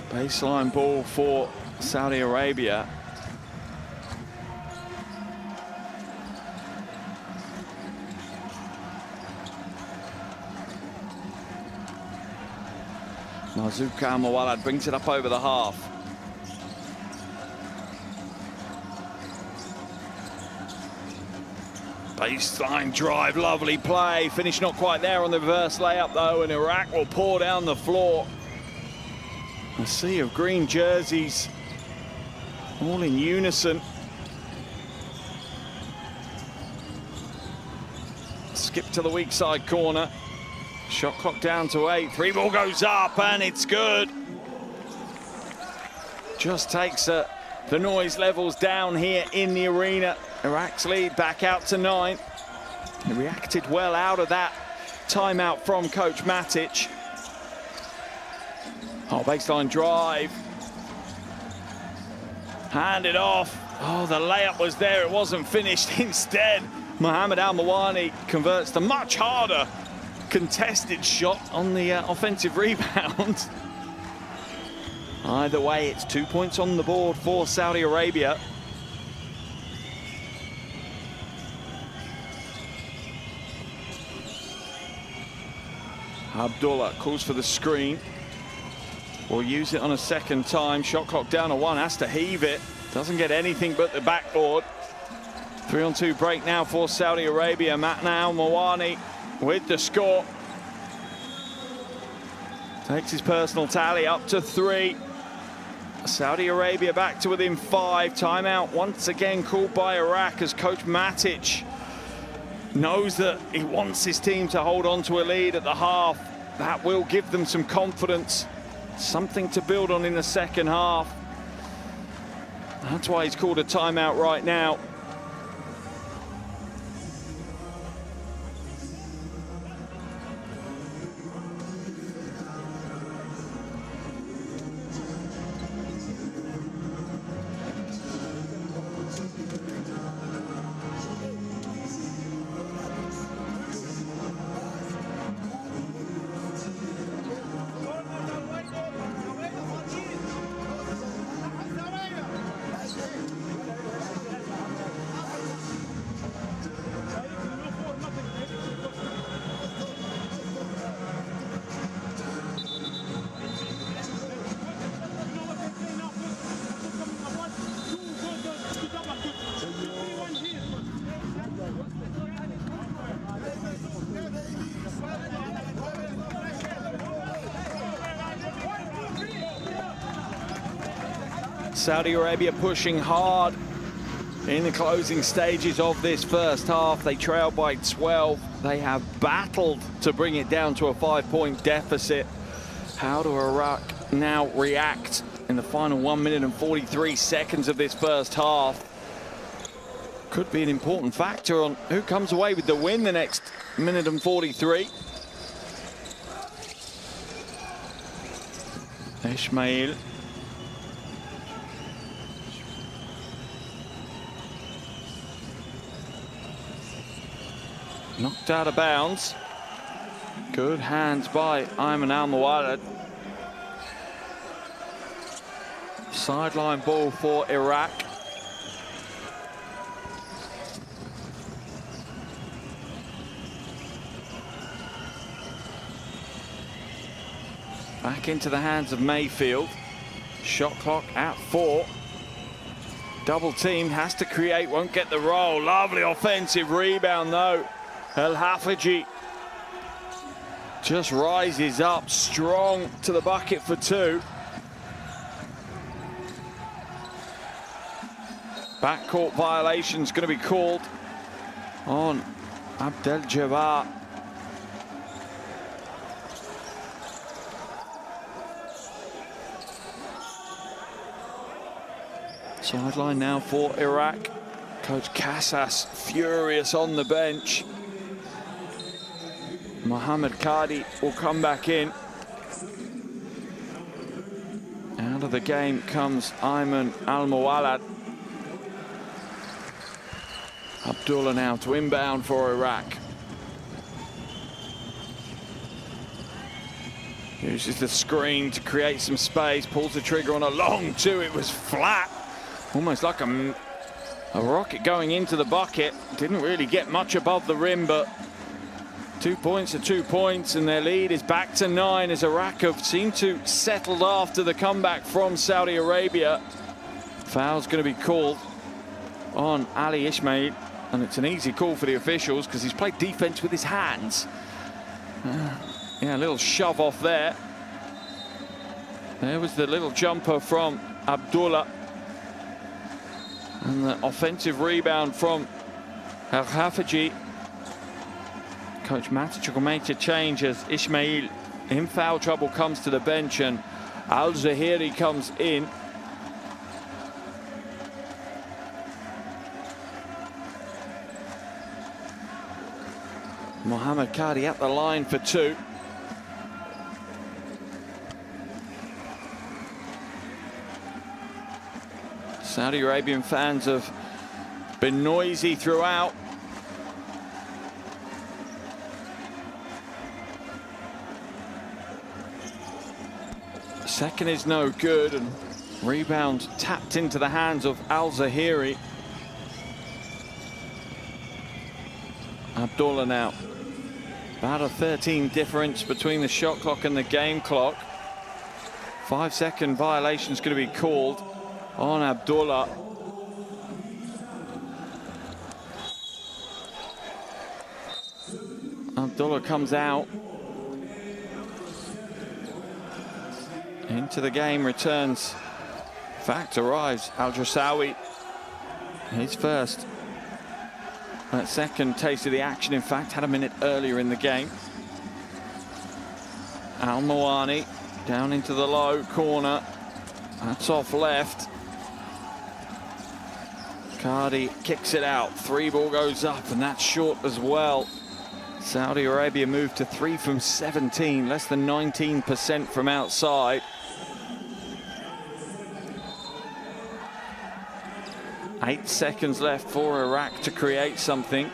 Baseline ball for Saudi Arabia. Mazouk Al-Mawalad brings it up over the half. Baseline drive, lovely play. Finish not quite there on the reverse layup though, and Iraq will pour down the floor. A sea of green jerseys, all in unison. Skip to the weak side corner. Shot clock down to 8. 3 ball goes up and it's good. Just takes the noise levels down here in the arena. Iraq's lead back out to 9. He reacted well out of that timeout from Coach Matic. Oh, baseline drive. Handed off. Oh, the layup was there. It wasn't finished. Instead, Mohamed Al-Mawani converts the much harder contested shot on the offensive rebound. Either way, it's 2 points on the board for Saudi Arabia. Abdullah calls for the screen. Will use it on a second time. Shot clock down to 1, has to heave it. Doesn't get anything but the backboard. 3-on-2 break now for Saudi Arabia. Mohamed Al-Mawani with the score. Takes his personal tally up to 3. Saudi Arabia back to within 5. Timeout once again called by Iraq as Coach Matic knows that he wants his team to hold on to a lead at the half. That will give them some confidence, something to build on in the second half. That's why he's called a timeout right now. Saudi Arabia pushing hard in the closing stages of this first half. They trail by 12. They have battled to bring it down to a 5-point deficit. How do Iraq now react in the final 1 minute and 43 seconds of this first half? Could be an important factor on who comes away with the win the next minute and 43. Ismail. Knocked out of bounds. Good hands by Ayman Al-Mawalad. Sideline ball for Iraq. Back into the hands of Mayfield. Shot clock at 4. Double team, has to create, won't get the roll. Lovely offensive rebound though. El Hafaji just rises up strong to the bucket for 2. Backcourt violation's going to be called on Abdel Jabbar. Sideline now for Iraq. Coach Casas furious on the bench. Mohamed Kadi will come back in. Out of the game comes Ayman Al-Mawalad. Abdullah now to inbound for Iraq. Uses the screen to create some space, pulls the trigger on a long 2. It was flat, almost like a rocket going into the bucket. Didn't really get much above the rim, but 2 points are 2 points, and their lead is back to 9 as Iraq have seemed to settled after the comeback from Saudi Arabia. Foul's going to be called on Ali Ismail. And it's an easy call for the officials because he's played defense with his hands. Yeah, a little shove off there. There was the little jumper from Abdullah. And the offensive rebound from Al-Hafaji. Coach Matic will make a change as Ismail in foul trouble comes to the bench and Al-Zahiri comes in. Mohamed Kadi at the line for two. Saudi Arabian fans have been noisy throughout. Second is no good, and rebound tapped into the hands of Al-Zahiri. Abdullah now. About a 13 difference between the shot clock and the game clock. 5-second violation is going to be called on Abdullah. Abdullah comes out. Into the game returns. In fact, arrives Al-Jasawi. His first. That second taste of the action, in fact, had a minute earlier in the game. Al-Mawani down into the low corner. That's off left. Kadi kicks it out. Three ball goes up, and that's short as well. Saudi Arabia moved to 3 from 17, less than 19% from outside. 8 seconds left for Iraq to create something.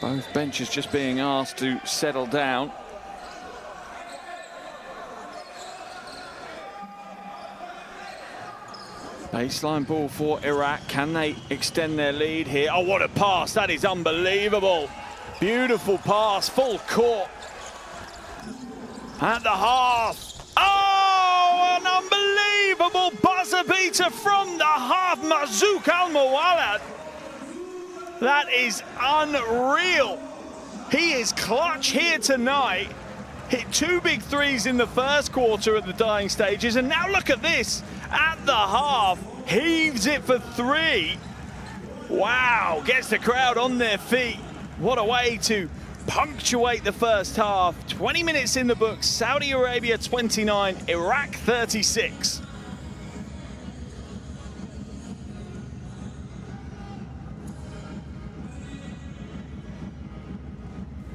Both benches just being asked to settle down. Baseline ball for Iraq. Can they extend their lead here? Oh, what a pass. That is unbelievable. Beautiful pass, full court. At the half. Oh, an unbelievable buzzer beater from the half. Mazouk Al-Mawalad. That is unreal. He is clutch here tonight. Hit 2 big threes in the first quarter at the dying stages. And now look at this. At the half, heaves it for 3. Wow, gets the crowd on their feet. What a way to punctuate the first half. 20 minutes in the books. Saudi Arabia 29, Iraq 36.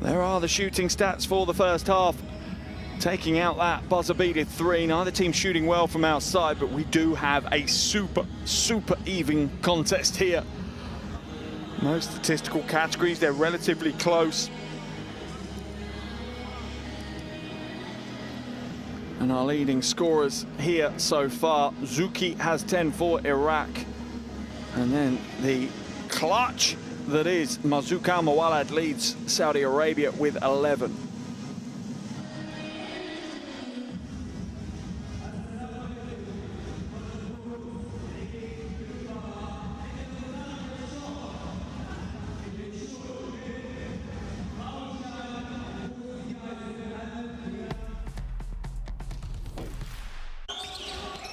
There are the shooting stats for the first half. Taking out that buzzer-beated 3. Neither team shooting well from outside, but we do have a super even contest here. Most statistical categories, they're relatively close. And our leading scorers here so far, Zuki has 10 for Iraq. And then the clutch that is Mazouk Al-Mawalad leads Saudi Arabia with 11.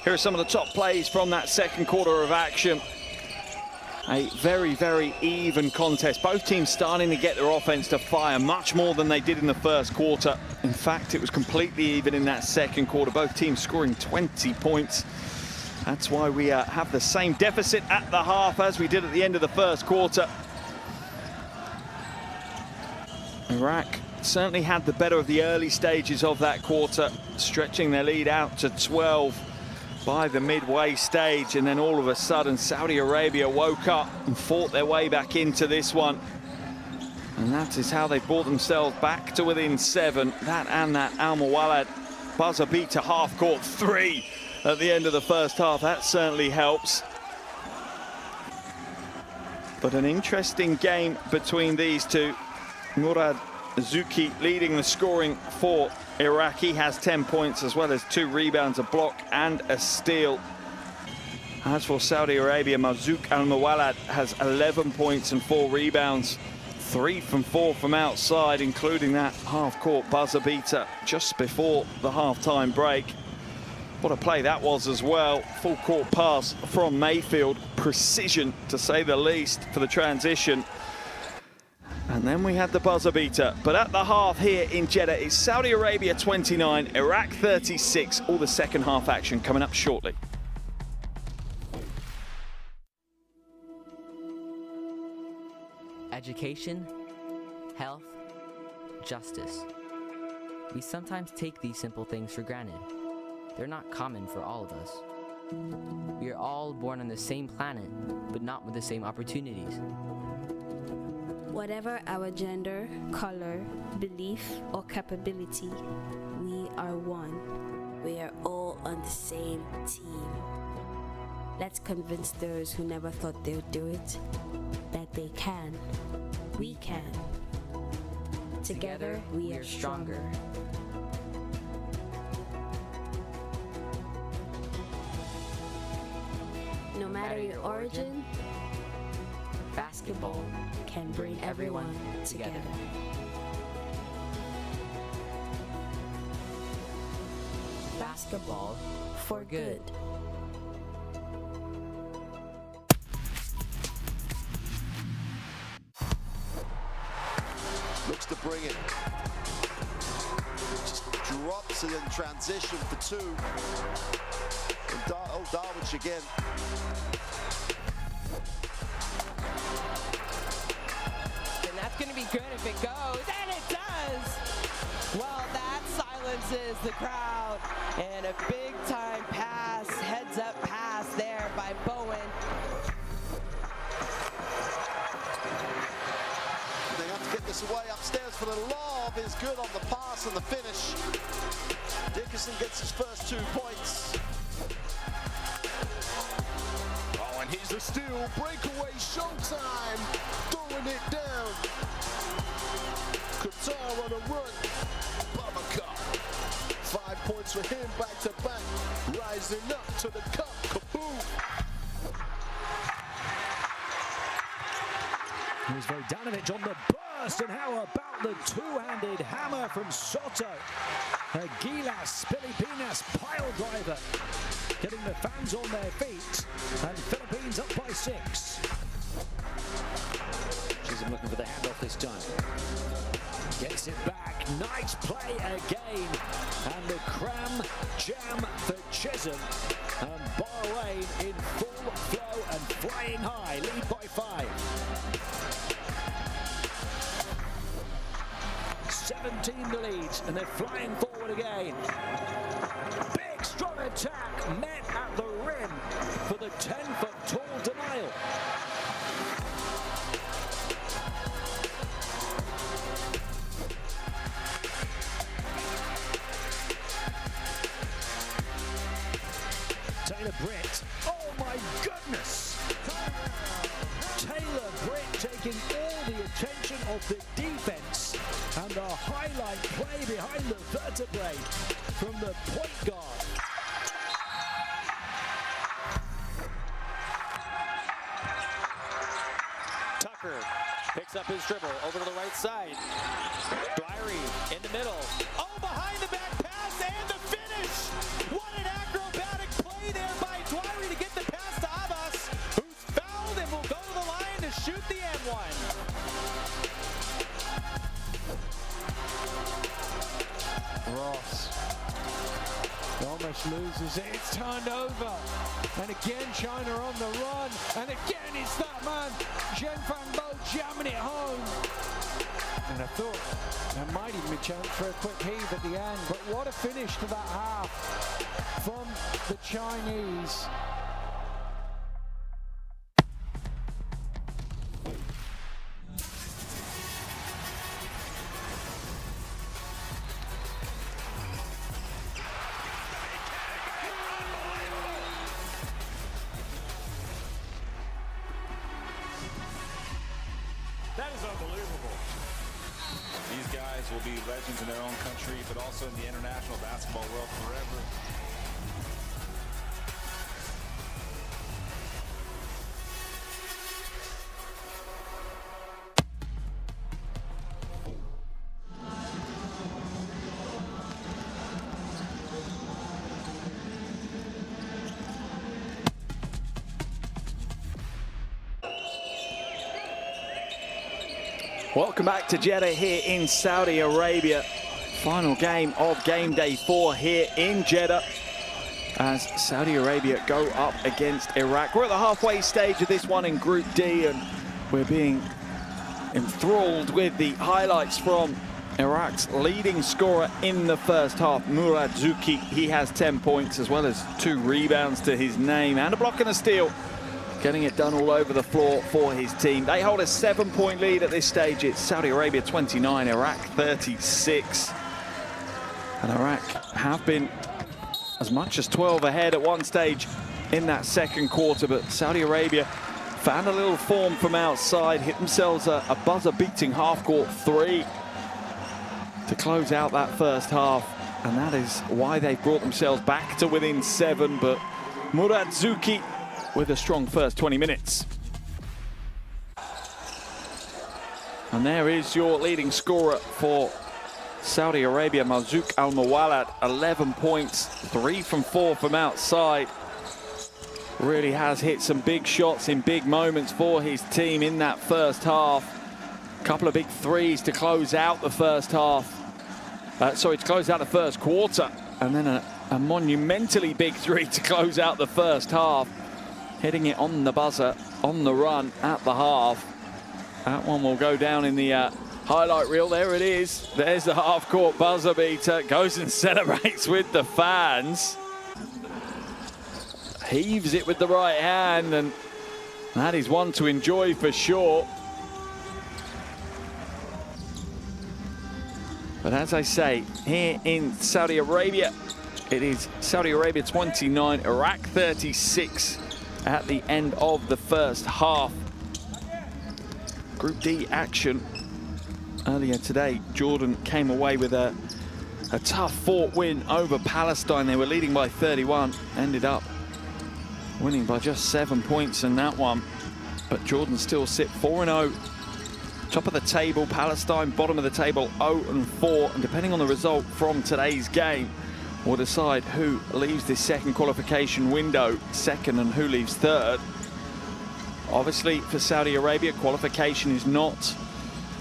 Here are some of the top plays from that second quarter of action. A very even contest. Both teams starting to get their offense to fire much more than they did in the first quarter. In fact, it was completely even in that second quarter. Both teams scoring 20 points. That's why we have the same deficit at the half as we did at the end of the first quarter. Iraq certainly had the better of the early stages of that quarter, stretching their lead out to 12 by the midway stage, and then all of a sudden Saudi Arabia woke up and fought their way back into this one. And that is how they brought themselves back to within 7. That and that Al-Mawalad buzzer beater half-court 3 at the end of the first half. That certainly helps. But an interesting game between these two. Murad Zuki leading the scoring for Iraq. He has 10 points as well as 2 rebounds, a block and a steal. As for Saudi Arabia, Marzouk Al-Mawalad has 11 points and 4 rebounds. 3 from 4 from outside, including that half-court buzzer beater just before the half-time break. What a play that was as well. Full court pass from Mayfield. Precision, to say the least, for the transition. And then we had the buzzer beater. But at the half here in Jeddah, it's Saudi Arabia 29, Iraq 36. All the second half action coming up shortly. Education, health, justice. We sometimes take these simple things for granted. They're not common for all of us. We are all born on the same planet, but not with the same opportunities. Whatever our gender, color, belief, or capability, we are one. We are all on the same team. Let's convince those who never thought they would do it that they can. We can. Together, we are stronger. No matter your origin, basketball can bring everyone together. Basketball for good. Looks to bring it. Just drops it in transition for 2. And Darwich again. And that's going to be good if it goes, and it does! Well, that silences the crowd, and a big-time pass, heads-up pass there by Bowen. They have to get this away upstairs for the lob. Is good on the pass and the finish. Dickerson gets his first 2 points. Oh, and here's the steal. Breakaway showtime. Throwing it down. Qatar on a run. Babaka. 5 points for him back to back. Rising up to the cup. Kaboom. Here's Vodanovic on the burst, and how about the two-handed hammer from Soto? Gilas Pilipinas pile driver, getting the fans on their feet, and Philippines up by 6. Chisholm looking for the handoff this time. Gets it back, nice play again, and the cram jam for Chisholm, and Bahrain in full flow and flying high, lead by 5. 17 the lead, and they're flying forward again. Big strong attack met at the rim for the 10-foot tall denial. Taylor Britt, oh my goodness! Taylor Britt taking all the attention of the defense, and a highlight play behind the vertebrae from the point guard. Tucker picks up his dribble over to the right side. Dwyery in the middle. Oh, behind the back pass and the finish! What an acrobatic play there by Dwyery to get the pass to Abbas, who's fouled and will go to the line to shoot the M1. Ross almost loses it. It's turned over. And again, China on the run. And again, it's that man, Zheng Fan Bo, jamming it home. And I thought there might even be a chance for a quick heave at the end. But what a finish to that half from the Chinese. That is unbelievable. These guys will be legends in their own country, but also in the international basketball world forever. Welcome back to Jeddah here in Saudi Arabia. Final game of game day 4 here in Jeddah as Saudi Arabia go up against Iraq. We're at the halfway stage of this one in Group D, and we're being enthralled with the highlights from Iraq's leading scorer in the first half, Murad Zuki. He has 10 points as well as 2 rebounds to his name and a block and a steal. Getting it done all over the floor for his team. They hold a 7-point lead at this stage. It's Saudi Arabia 29, Iraq 36. And Iraq have been as much as 12 ahead at one stage in that second quarter, but Saudi Arabia found a little form from outside, hit themselves a buzzer-beating half-court 3 to close out that first half, and that is why they've brought themselves back to within 7. But Murad Zuki with a strong first 20 minutes. And there is your leading scorer for Saudi Arabia, Marzouk Al-Mawalad, 11 points, 3 from 4 from outside. Really has hit some big shots in big moments for his team in that first half. A couple of big threes to close out the first half. To close out the first quarter. And then a monumentally big 3 to close out the first half. Hitting it on the buzzer, on the run, at the half. That one will go down in the highlight reel. There it is. There's the half-court buzzer beater. Goes and celebrates with the fans. Heaves it with the right hand, and that is one to enjoy for sure. But as I say, here in Saudi Arabia, it is Saudi Arabia 29, Iraq 36. At the end of the first half. Group D action earlier today. Jordan came away with a tough fought win over Palestine. They were leading by 31, ended up winning by just 7 points in that one. But Jordan still sit 4-0. Top of the table, Palestine bottom of the table 0-4, and depending on the result from today's game, will decide who leaves this second qualification window second and who leaves third. Obviously, for Saudi Arabia, qualification is not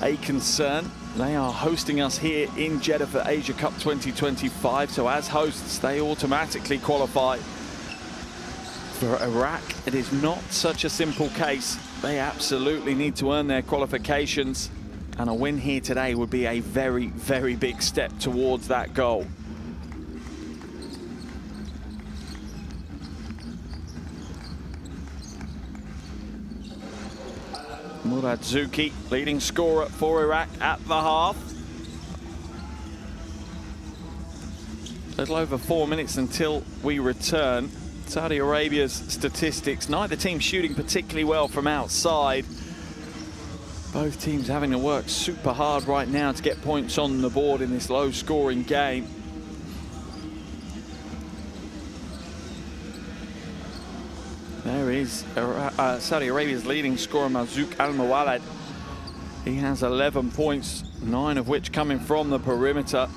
a concern. They are hosting us here in Jeddah for Asia Cup 2025, so as hosts, they automatically qualify. For Iraq, it is not such a simple case. They absolutely need to earn their qualifications, and a win here today would be a very, very big step towards that goal. Murad Zuki, leading scorer for Iraq at the half. A little over 4 minutes until we return. Saudi Arabia's statistics, neither team shooting particularly well from outside. Both teams having to work super hard right now to get points on the board in this low-scoring game. There is Saudi Arabia's leading scorer, Marzouk Al-Mawalad. He has 11 points, 9 of which coming from the perimeter.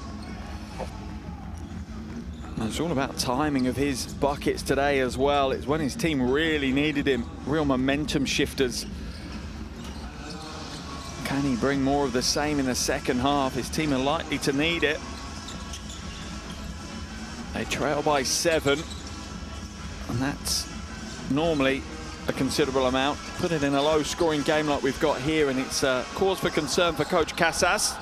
And it's all about timing of his buckets today as well. It's when his team really needed him, real momentum shifters. Can he bring more of the same in the second half? His team are likely to need it. They trail by 7, and that's normally a considerable amount. Put it in a low-scoring game like we've got here, and it's a cause for concern for Coach Casas.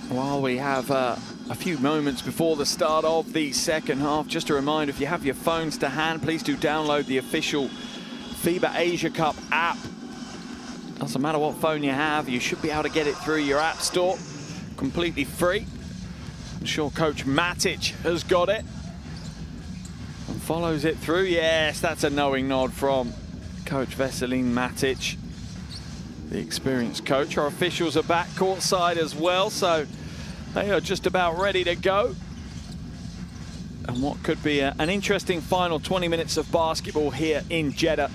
While we have a few moments before the start of the second half, just a reminder, if you have your phones to hand, please do download the official FIBA Asia Cup app. Doesn't matter what phone you have, you should be able to get it through your app store, completely free. I'm sure Coach Matic has got it and follows it through. Yes, that's a knowing nod from Coach Veselin Matic, the experienced coach. Our officials are back courtside as well, so they are just about ready to go. And what could be an interesting final 20 minutes of basketball here in Jeddah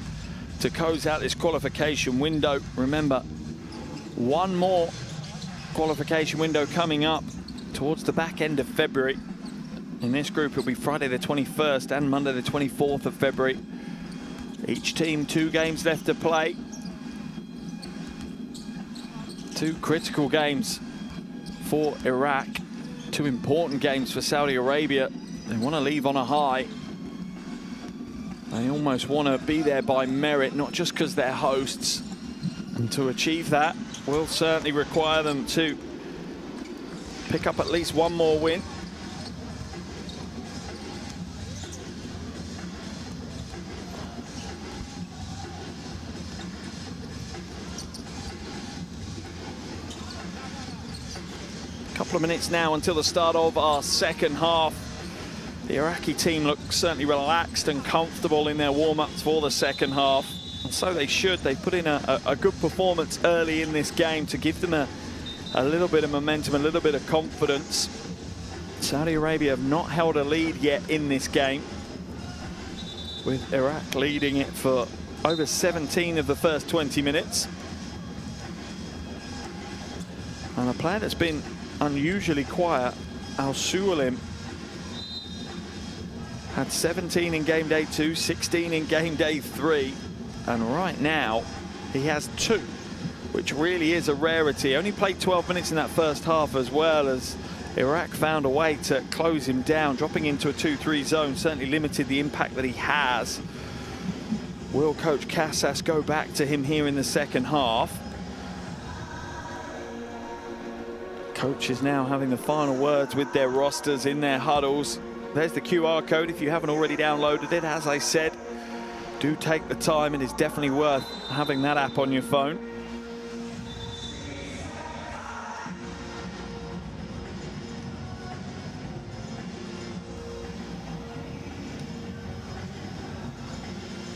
to close out this qualification window. Remember, one more qualification window coming up towards the back end of February. In this group, it'll be Friday the 21st and Monday the 24th of February. Each team 2 games left to play. 2 critical games for Iraq. 2 important games for Saudi Arabia. They want to leave on a high. They almost want to be there by merit, not just because they're hosts. And to achieve that will certainly require them to pick up at least 1 more win. Couple of minutes now until the start of our second half. The Iraqi team look certainly relaxed and comfortable in their warm-ups for the second half. And so they should. They put in a good performance early in this game to give them a little bit of momentum, a little bit of confidence. Saudi Arabia have not held a lead yet in this game, with Iraq leading it for over 17 of the first 20 minutes. And a player that's been unusually quiet, Al-Suwalim, had 17 in game day 2, 16 in game day 3, and right now he has 2, which really is a rarity. Only played 12 minutes in that first half, as well as Iraq found a way to close him down. Dropping into a 2-3 zone certainly limited the impact that he has. Will coach Casas go back to him here in the second half? Coach is now having the final words with their rosters in their huddles. There's the QR code if you haven't already downloaded it. As I said, do take the time. It is definitely worth having that app on your phone.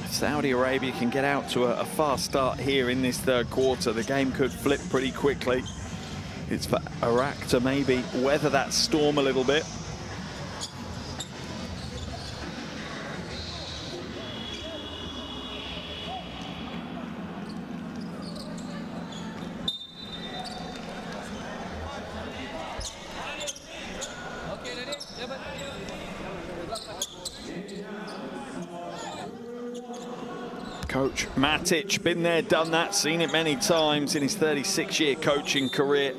If Saudi Arabia can get out to a fast start here in this third quarter, the game could flip pretty quickly. It's for Iraq to maybe weather that storm a little bit. Coach Matic, been there, done that, seen it many times in his 36-year coaching career.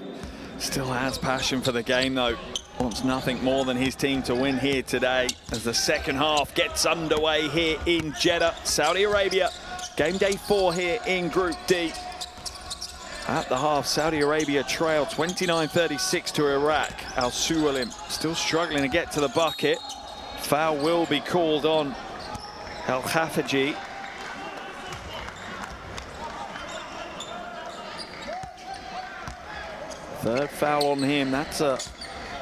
Still has passion for the game, though. Wants nothing more than his team to win here today as the second half gets underway here in Jeddah, Saudi Arabia. Game day 4 here in Group D. At the half, Saudi Arabia trail 29-36 to Iraq. Al-Suwalim still struggling to get to the bucket. Foul will be called on Al-Khafaji. Third foul on him. That's a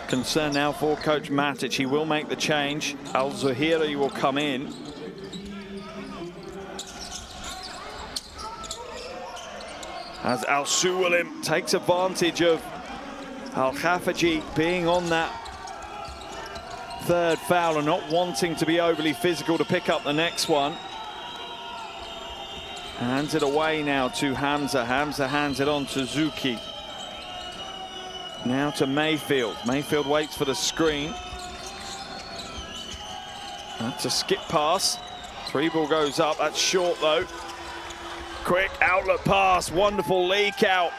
concern now for Coach Matic. He will make the change. Al-Zuhairi will come in. As Al-Suwalim takes advantage of Al-Khafaji being on that third foul and not wanting to be overly physical to pick up the next one. Hands it away now to Hamza. Hamza hands it on to Zuki. Now to Mayfield. Mayfield waits for the screen. That's a skip pass. 3 ball goes up. That's short though. Quick outlet pass. Wonderful leak out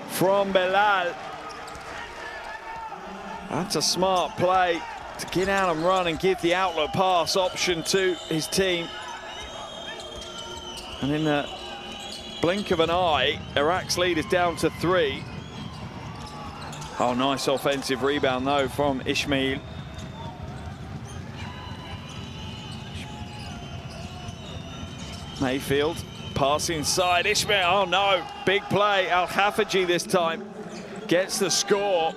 from Bilal. That's a smart play to get out and run and give the outlet pass option to his team. And in the blink of an eye, Iraq's lead is down to 3. Oh, nice offensive rebound, though, from Ismail. Mayfield, pass inside. Ismail, oh no, big play. Al-Khafaji this time gets the score.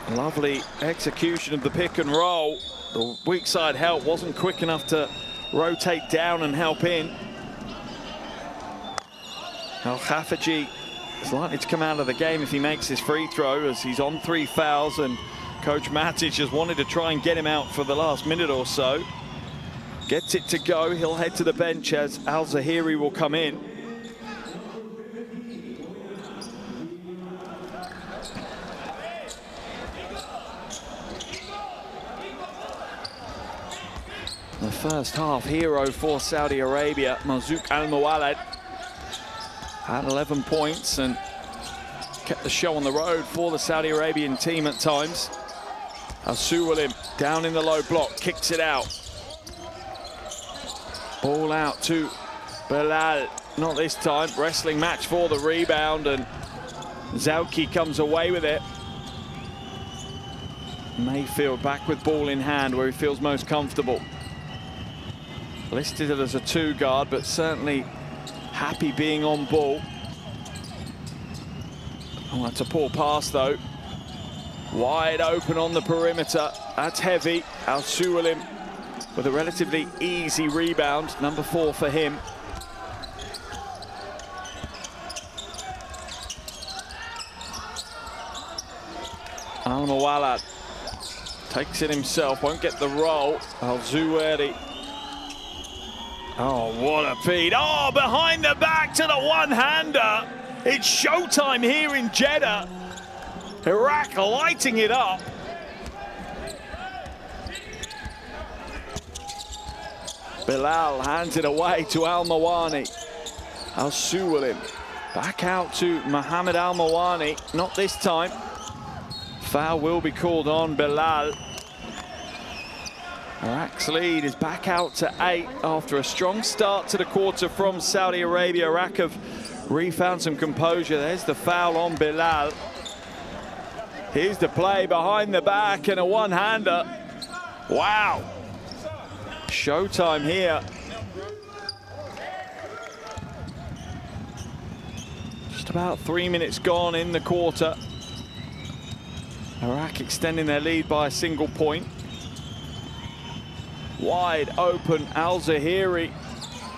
Lovely execution of the pick and roll. The weak side help wasn't quick enough to rotate down and help in. Al-Khafaji is likely to come out of the game if he makes his free throw, as he's on 3 fouls, and Coach Matic has wanted to try and get him out for the last minute or so. Gets it to go. He'll head to the bench as Al-Zahiri will come in. The first half hero for Saudi Arabia, Marzouk Al-Mawalad, had 11 points and kept the show on the road for the Saudi Arabian team at times. Al-Suwalim down in the low block, kicks it out. Ball out to Bilal, not this time. Wrestling match for the rebound, and Zauki comes away with it. Mayfield back with ball in hand where he feels most comfortable. Listed as a 2 guard, but certainly happy being on ball. Oh, that's a poor pass though. Wide open on the perimeter. That's heavy. Al-Suwalim with a relatively easy rebound. Number 4 for him. Al-Mawalad takes it himself, won't get the roll. Al-Zuwairi. Oh, what a feed. Oh, behind the back to the one-hander. It's showtime here in Jeddah. Iraq lighting it up. Bilal hands it away to Al-Mawani. Al-Suwalim back out to Mohammed Al-Mawani. Not this time. Foul will be called on Bilal. Iraq's lead is back out to 8 after a strong start to the quarter from Saudi Arabia. Iraq have refound some composure. There's the foul on Bilal. Here's the play behind the back and a one-hander. Wow. Showtime here. Just about 3 minutes gone in the quarter. Iraq extending their lead by a single point. Wide open, Al-Zahiri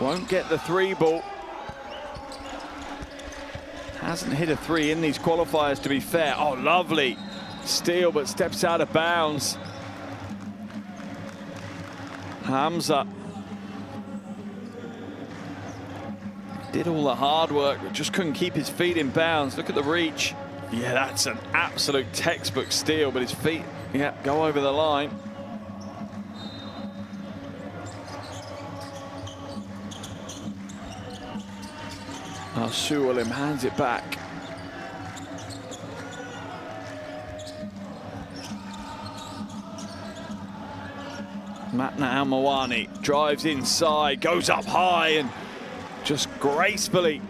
won't get the 3 ball. Hasn't hit a 3 in these qualifiers, to be fair. Oh, lovely steal, but steps out of bounds. Hamza did all the hard work, but just couldn't keep his feet in bounds. Look at the reach. Yeah, that's an absolute textbook steal, but his feet, yeah, go over the line. Al-Suwalim hands it back. Matna Al-Mawani drives inside, goes up high and just gracefully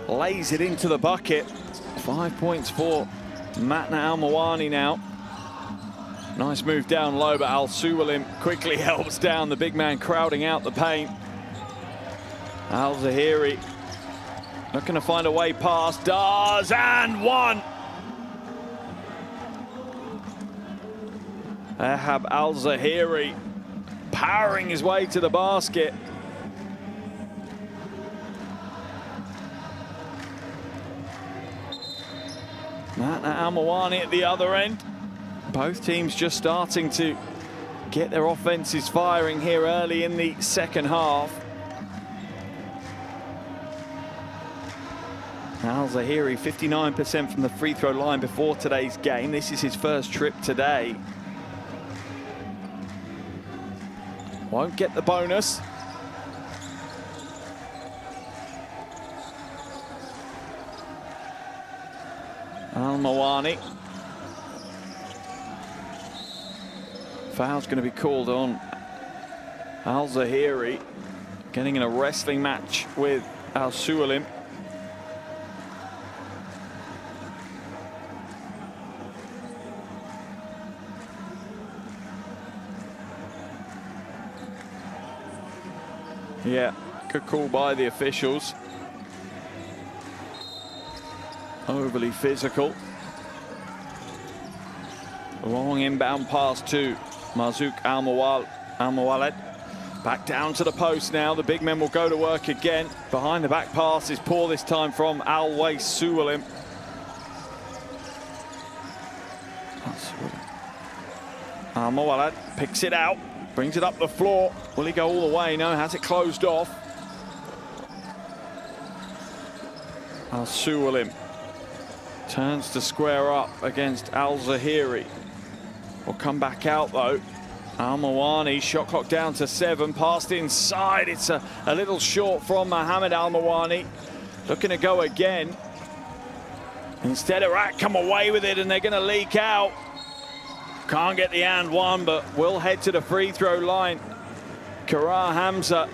lays it into the bucket. 5 points for Matna Al-Mawani now. Nice move down low, but Al-Suwalim quickly helps down the big man crowding out the paint. Al-Zahiri looking to find a way past, does, and one. Ahab Al-Zahiri powering his way to the basket. Matna Al-Mawani at the other end. Both teams just starting to get their offenses firing here early in the second half. Al-Zahiri 59% from the free throw line before today's game. This is his first trip today. Won't get the bonus. Al-Mawani. Foul's going to be called on Al-Zahiri, getting in a wrestling match with Al-Suwalim. Yeah, good call by the officials. Overly physical. Long inbound pass to Marzouk Al-Mawalad. Back down to the post now. The big men will go to work again. Behind the back pass is poor this time from Al-Suwalim. Al-Mawalad picks it out. Brings it up the floor. Will he go all the way? No, has it closed off. Al-Suwalim turns to square up against Al-Zahiri. Will come back out though. Al-Mawani, shot clock down to 7, passed inside. It's a little short from Mohamed Al-Mawani. Looking to go again. Instead, Iraq come away with it and they're going to leak out. Can't get the and one, but will head to the free throw line. Karar Hamza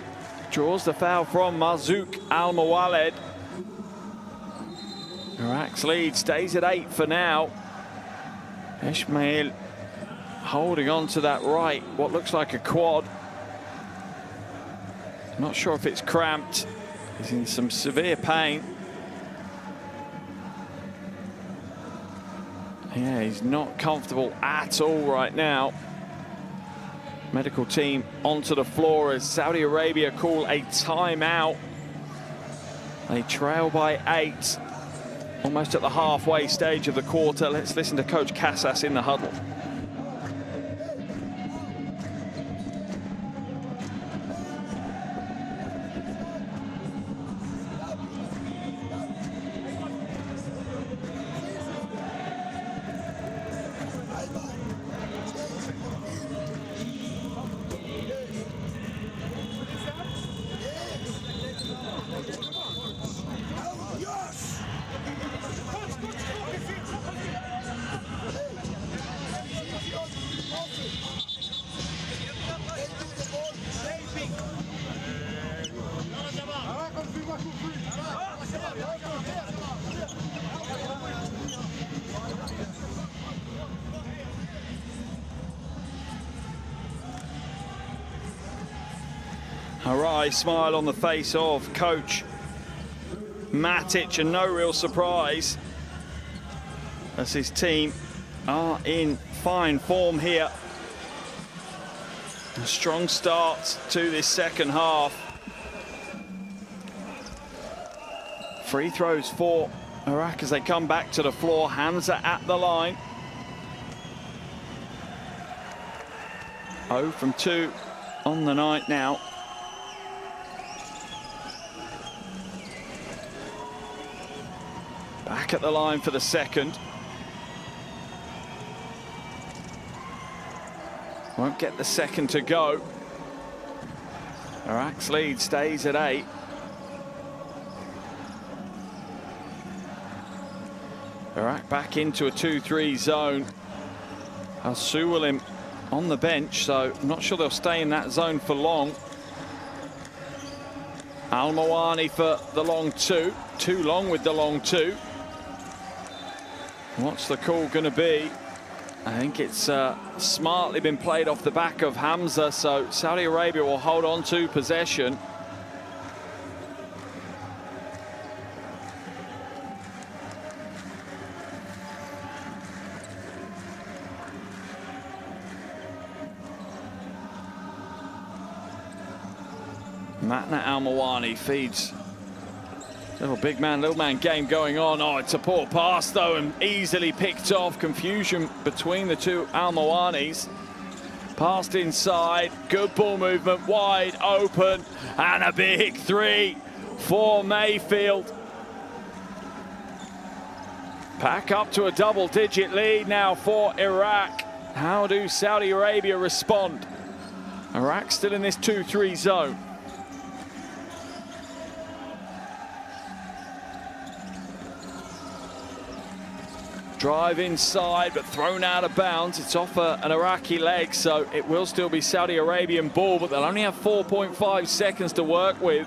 draws the foul from Marzouk Al-Mawaled. Iraq's lead stays at 8 for now. Ismail holding on to that right, what looks like a quad. Not sure if it's cramped. He's in some severe pain. Yeah, he's not comfortable at all right now. Medical team onto the floor as Saudi Arabia call a timeout. They trail by 8, almost at the halfway stage of the quarter. Let's listen to Coach Casas in the huddle. A wry smile on the face of Coach Matic, and no real surprise as his team are in fine form here. A strong start to this second half. Free throws for Iraq as they come back to the floor. Hamza at the line. 0 from 2 on the night now. Back at the line for the second. Won't get the second to go. Iraq's lead stays at 8. Iraq back into a 2-3 zone. Al-Suwalim on the bench, so I'm not sure they'll stay in that zone for long. Al-Mawani for the long 2. Too long with the long 2. What's the call going to be? I think it's smartly been played off the back of Hamza, so Saudi Arabia will hold on to possession. Matna Al-Mawani feeds. Little big man, little man game going on. Oh, it's a poor pass though, and easily picked off. Confusion between the two Al-Mawanis. Passed inside, good ball movement, wide open, and a big 3 for Mayfield. Back up to a double-digit lead now for Iraq. How do Saudi Arabia respond? Iraq still in this 2-3 zone. Drive inside, but thrown out of bounds. It's off an Iraqi leg, so it will still be Saudi Arabian ball, but they'll only have 4.5 seconds to work with.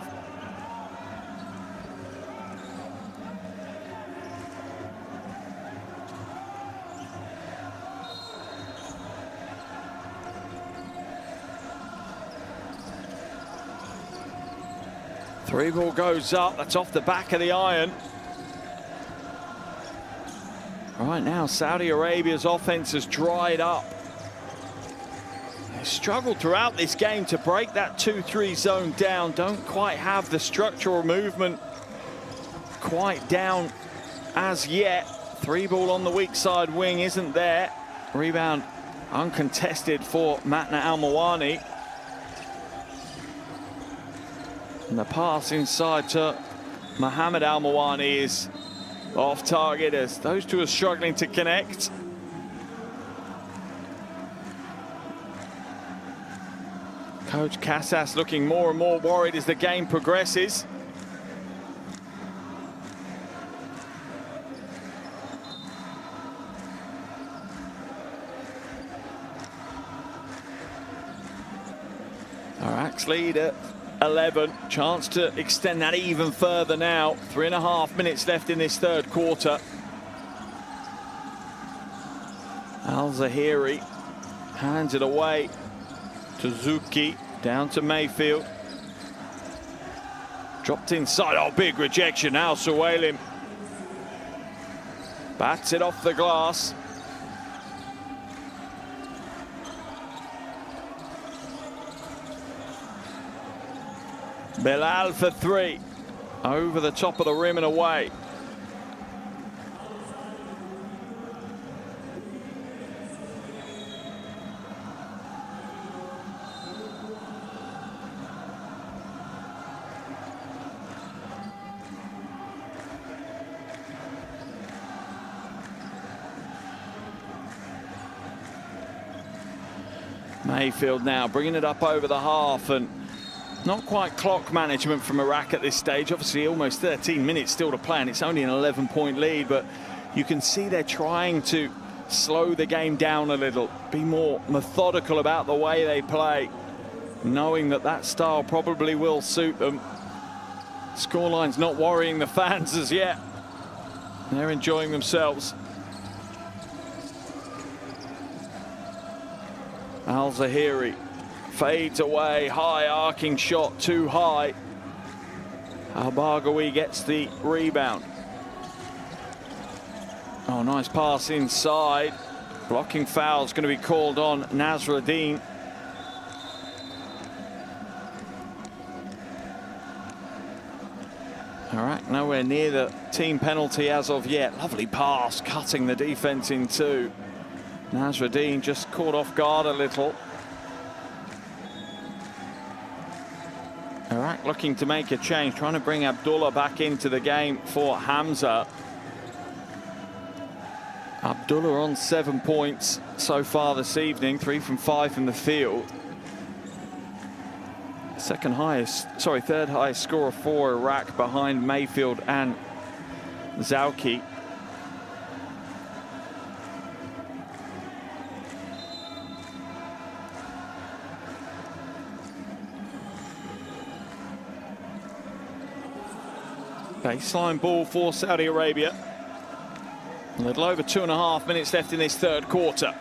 Three ball goes up, that's off the back of the iron. Right now, Saudi Arabia's offense has dried up. They struggled throughout this game to break that 2-3 zone down. Don't quite have the structural movement quite down as yet. Three ball on the weak side wing isn't there. Rebound uncontested for Matna Al-Mawani. And the pass inside to Mohammed Al-Mawani is off target as those two are struggling to connect. Coach Casas looking more and more worried as the game progresses. Iraq's lead at 11. Chance to extend that even further now. 3.5 minutes left in this third quarter. Al-Zahiri hands it away to Zuki, down to Mayfield. Dropped inside, oh, big rejection now, Suwailim. Bats it off the glass. Bilal for three, over the top of the rim and away. Mayfield now bringing it up over the half, and not quite clock management from Iraq at this stage. Obviously almost 13 minutes still to play, and it's only an 11-point lead, but you can see they're trying to slow the game down a little, be more methodical about the way they play, knowing that that style probably will suit them. Scoreline's not worrying the fans as yet. They're enjoying themselves. Al-Zahiri fades away, high arcing shot, too high. Al-Baghawi gets the rebound. Oh, nice pass inside. Blocking foul's going to be called on Nasruddin. All right, nowhere near the team penalty as of yet. Lovely pass, cutting the defense in two. Nasruddin just caught off guard a little. Iraq looking to make a change, trying to bring Abdullah back into the game for Hamza. Abdullah on 7 points so far this evening, 3 from 5 from the field. Third highest scorer for Iraq, behind Mayfield and Zauki. Baseline ball for Saudi Arabia. A little over 2.5 minutes left in this third quarter.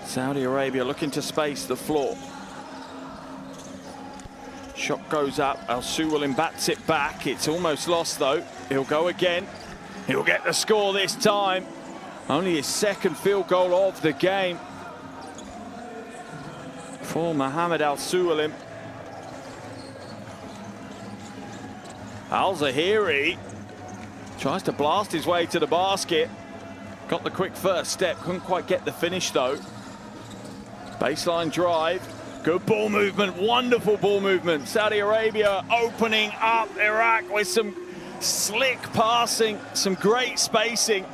Saudi Arabia looking to space the floor. Shot goes up. Al-Suwailim bats it back. It's almost lost though. He'll go again. He'll get the score this time. Only his second field goal of the game for Mohammed Al-Suwailim. Al-Zahiri tries to blast his way to the basket. Got the quick first step, couldn't quite get the finish though. Baseline drive, good ball movement, wonderful ball movement. Saudi Arabia opening up Iraq with some slick passing, some great spacing.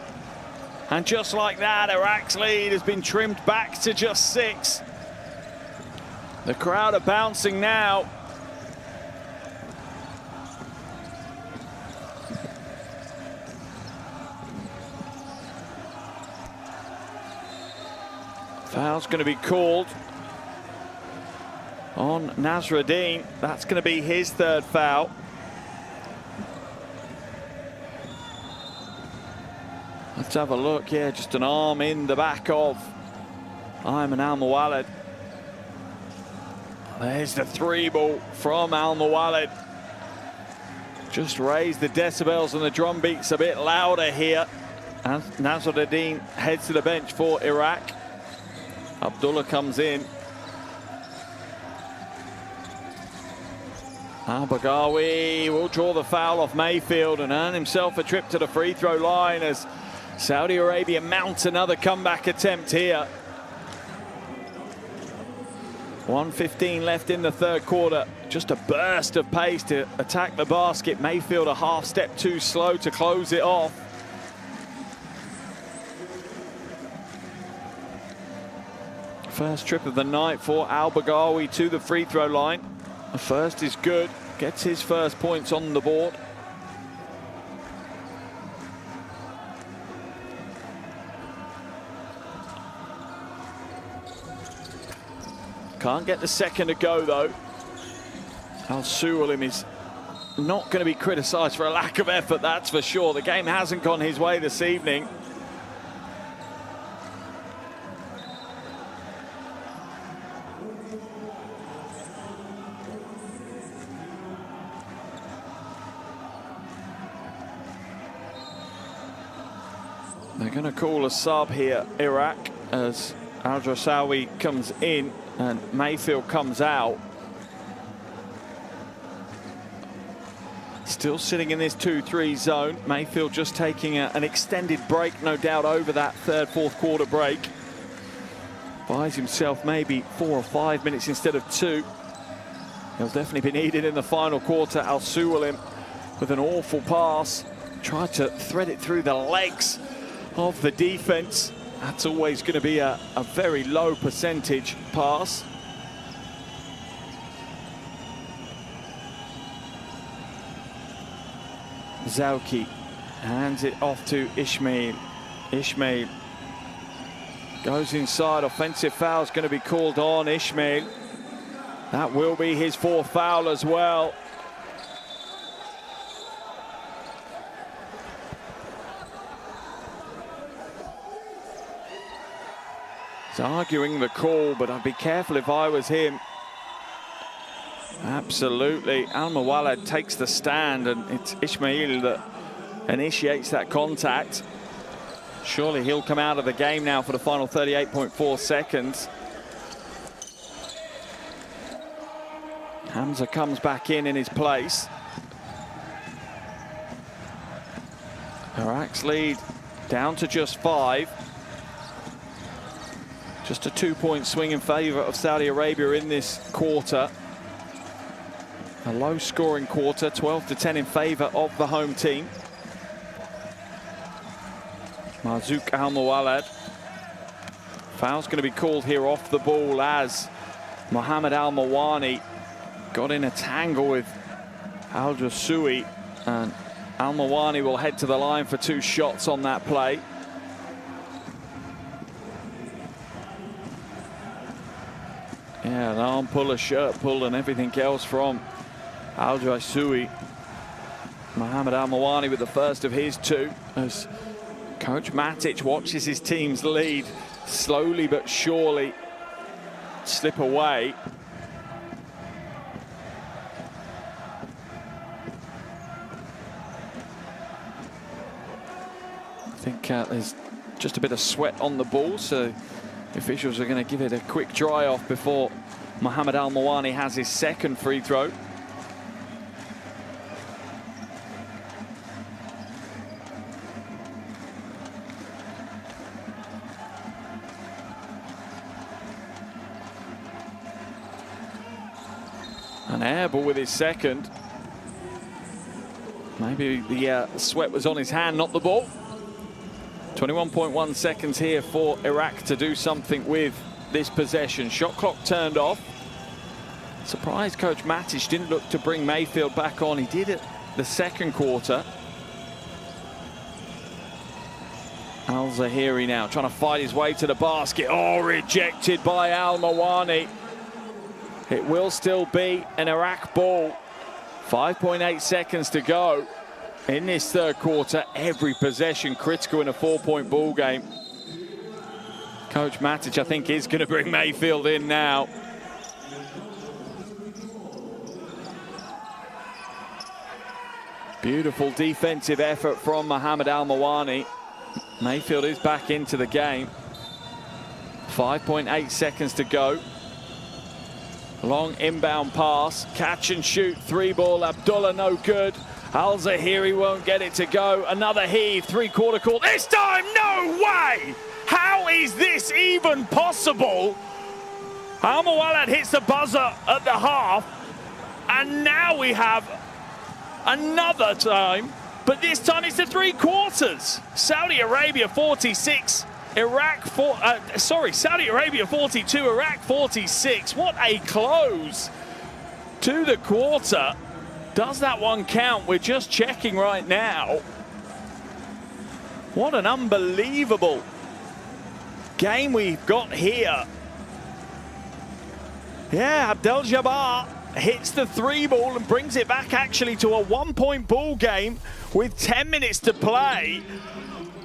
And just like that, Iraq's lead has been trimmed back to just 6. The crowd are bouncing now. Foul's going to be called on Nasruddin. That's going to be his third foul. Let's have a look here. Just an arm in the back of Ayman Al-Mawalid. There's the 3 ball from Al-Mawalid. Just raise the decibels and the drum beats a bit louder here. And Nasruddin heads to the bench for Iraq. Abdullah comes in. Al-Baghawi will draw the foul off Mayfield and earn himself a trip to the free throw line as Saudi Arabia mounts another comeback attempt here. 1:15 left in the third quarter. Just a burst of pace to attack the basket. Mayfield a half step too slow to close it off. First trip of the night for Al-Baghawi to the free throw line. The first is good. Gets his first points on the board. Can't get the second to go, though. Al-Suwalim is not going to be criticised for a lack of effort, that's for sure. The game hasn't gone his way this evening. They're going to call a sub here, Iraq, as Al-Drasawi comes in and Mayfield comes out. Still sitting in this 2-3 zone. Mayfield just taking an extended break, no doubt, over that third, fourth quarter break. Buys himself maybe 4 or 5 minutes instead of 2. He'll definitely be needed in the final quarter. Al-Suwalim with an awful pass. Tried to thread it through the legs of the defense. That's always going to be a very low percentage pass. Zauki hands it off to Ismail. Ismail goes inside. Offensive foul is going to be called on Ismail. That will be his 4th foul as well. He's arguing the call, but I'd be careful if I was him. Absolutely. Al-Mawalad takes the stand, and it's Ismail that initiates that contact. Surely he'll come out of the game now for the final 38.4 seconds. Hamza comes back in his place. Iraq's lead down to just 5. Just a 2-point swing in favour of Saudi Arabia in this quarter. A low-scoring quarter, 12-10 in favour of the home team. Marzouk Al-Mawalad. Foul's going to be called here off the ball as Mohammed Al-Mawani got in a tangle with Al-Jasui, and Al-Mawani will head to the line for 2 shots on that play. Yeah, an arm pull, a shirt pull, and everything else from Al-Jasui. Mohammed Al-Mawani with the first of his 2 as Coach Matic watches his team's lead slowly but surely slip away. I think there's just a bit of sweat on the ball, so the officials are going to give it a quick dry off before Mohammed Al-Mawani has his 2nd free throw. An air ball with his 2nd. Maybe the sweat was on his hand, not the ball. 21.1 seconds here for Iraq to do something with this possession. Shot clock turned off. Surprised Coach Matic didn't look to bring Mayfield back on. He did it the 2nd quarter. Al-Zahiri now trying to fight his way to the basket. Oh, rejected by Al-Mawani. It will still be an Iraq ball. 5.8 seconds to go in this third quarter. Every possession critical in a 4-point ball game. Coach Matic, I think, is going to bring Mayfield in now. Beautiful defensive effort from Mohammed Al-Mawani. Mayfield is back into the game. 5.8 seconds to go. Long inbound pass, catch and shoot, 3-ball, Abdullah no good. Al Zahiri won't get it to go. Another heave, 3-quarter call. This time, no way! How is this even possible? Al Mawalad hits the buzzer at the half, and now we have another time, but this time it's the 3 quarters. Saudi Arabia 46, Saudi Arabia 42, Iraq 46. What a close to the quarter. Does that one count? We're just checking right now. What an unbelievable game we've got here. Yeah, Abdel Jabbar hits the 3-ball and brings it back actually to a 1-point ball game with 10 minutes to play.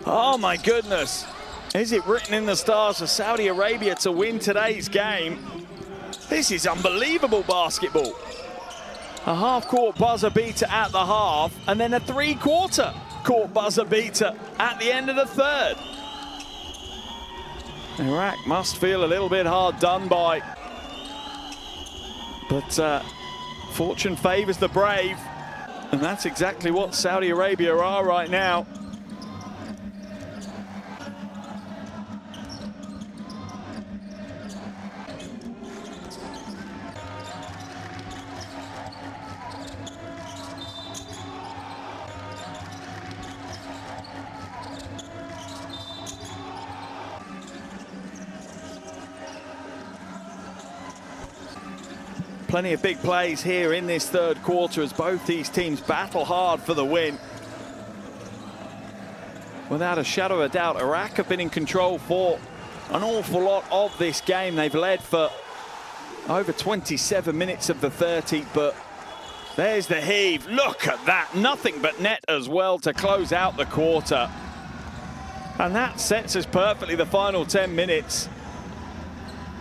Oh my goodness. Is it written in the stars for Saudi Arabia to win today's game? This is unbelievable basketball. A half-court buzzer beater at the half, and then a 3-quarter court buzzer beater at the end of the third. Iraq must feel a little bit hard done by. But fortune favors the brave, and that's exactly what Saudi Arabia are right now. Plenty of big plays here in this third quarter as both these teams battle hard for the win. Without a shadow of a doubt, Iraq have been in control for an awful lot of this game. They've led for over 27 minutes of the 30, but there's the heave. Look at that, nothing but net as well to close out the quarter. And that sets us perfectly the final 10 minutes.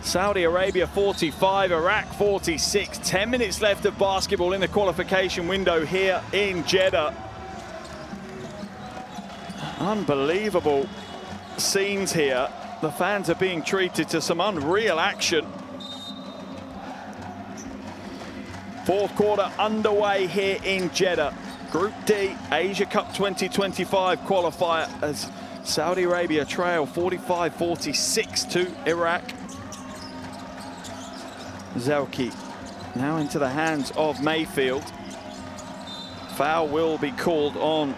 Saudi Arabia 45, Iraq 46. 10 minutes left of basketball in the qualification window here in Jeddah. Unbelievable scenes here. The fans are being treated to some unreal action. Fourth quarter underway here in Jeddah. Group D, Asia Cup 2025 qualifier as Saudi Arabia trail 45-46 to Iraq. Zelki now into the hands of Mayfield. Foul will be called on,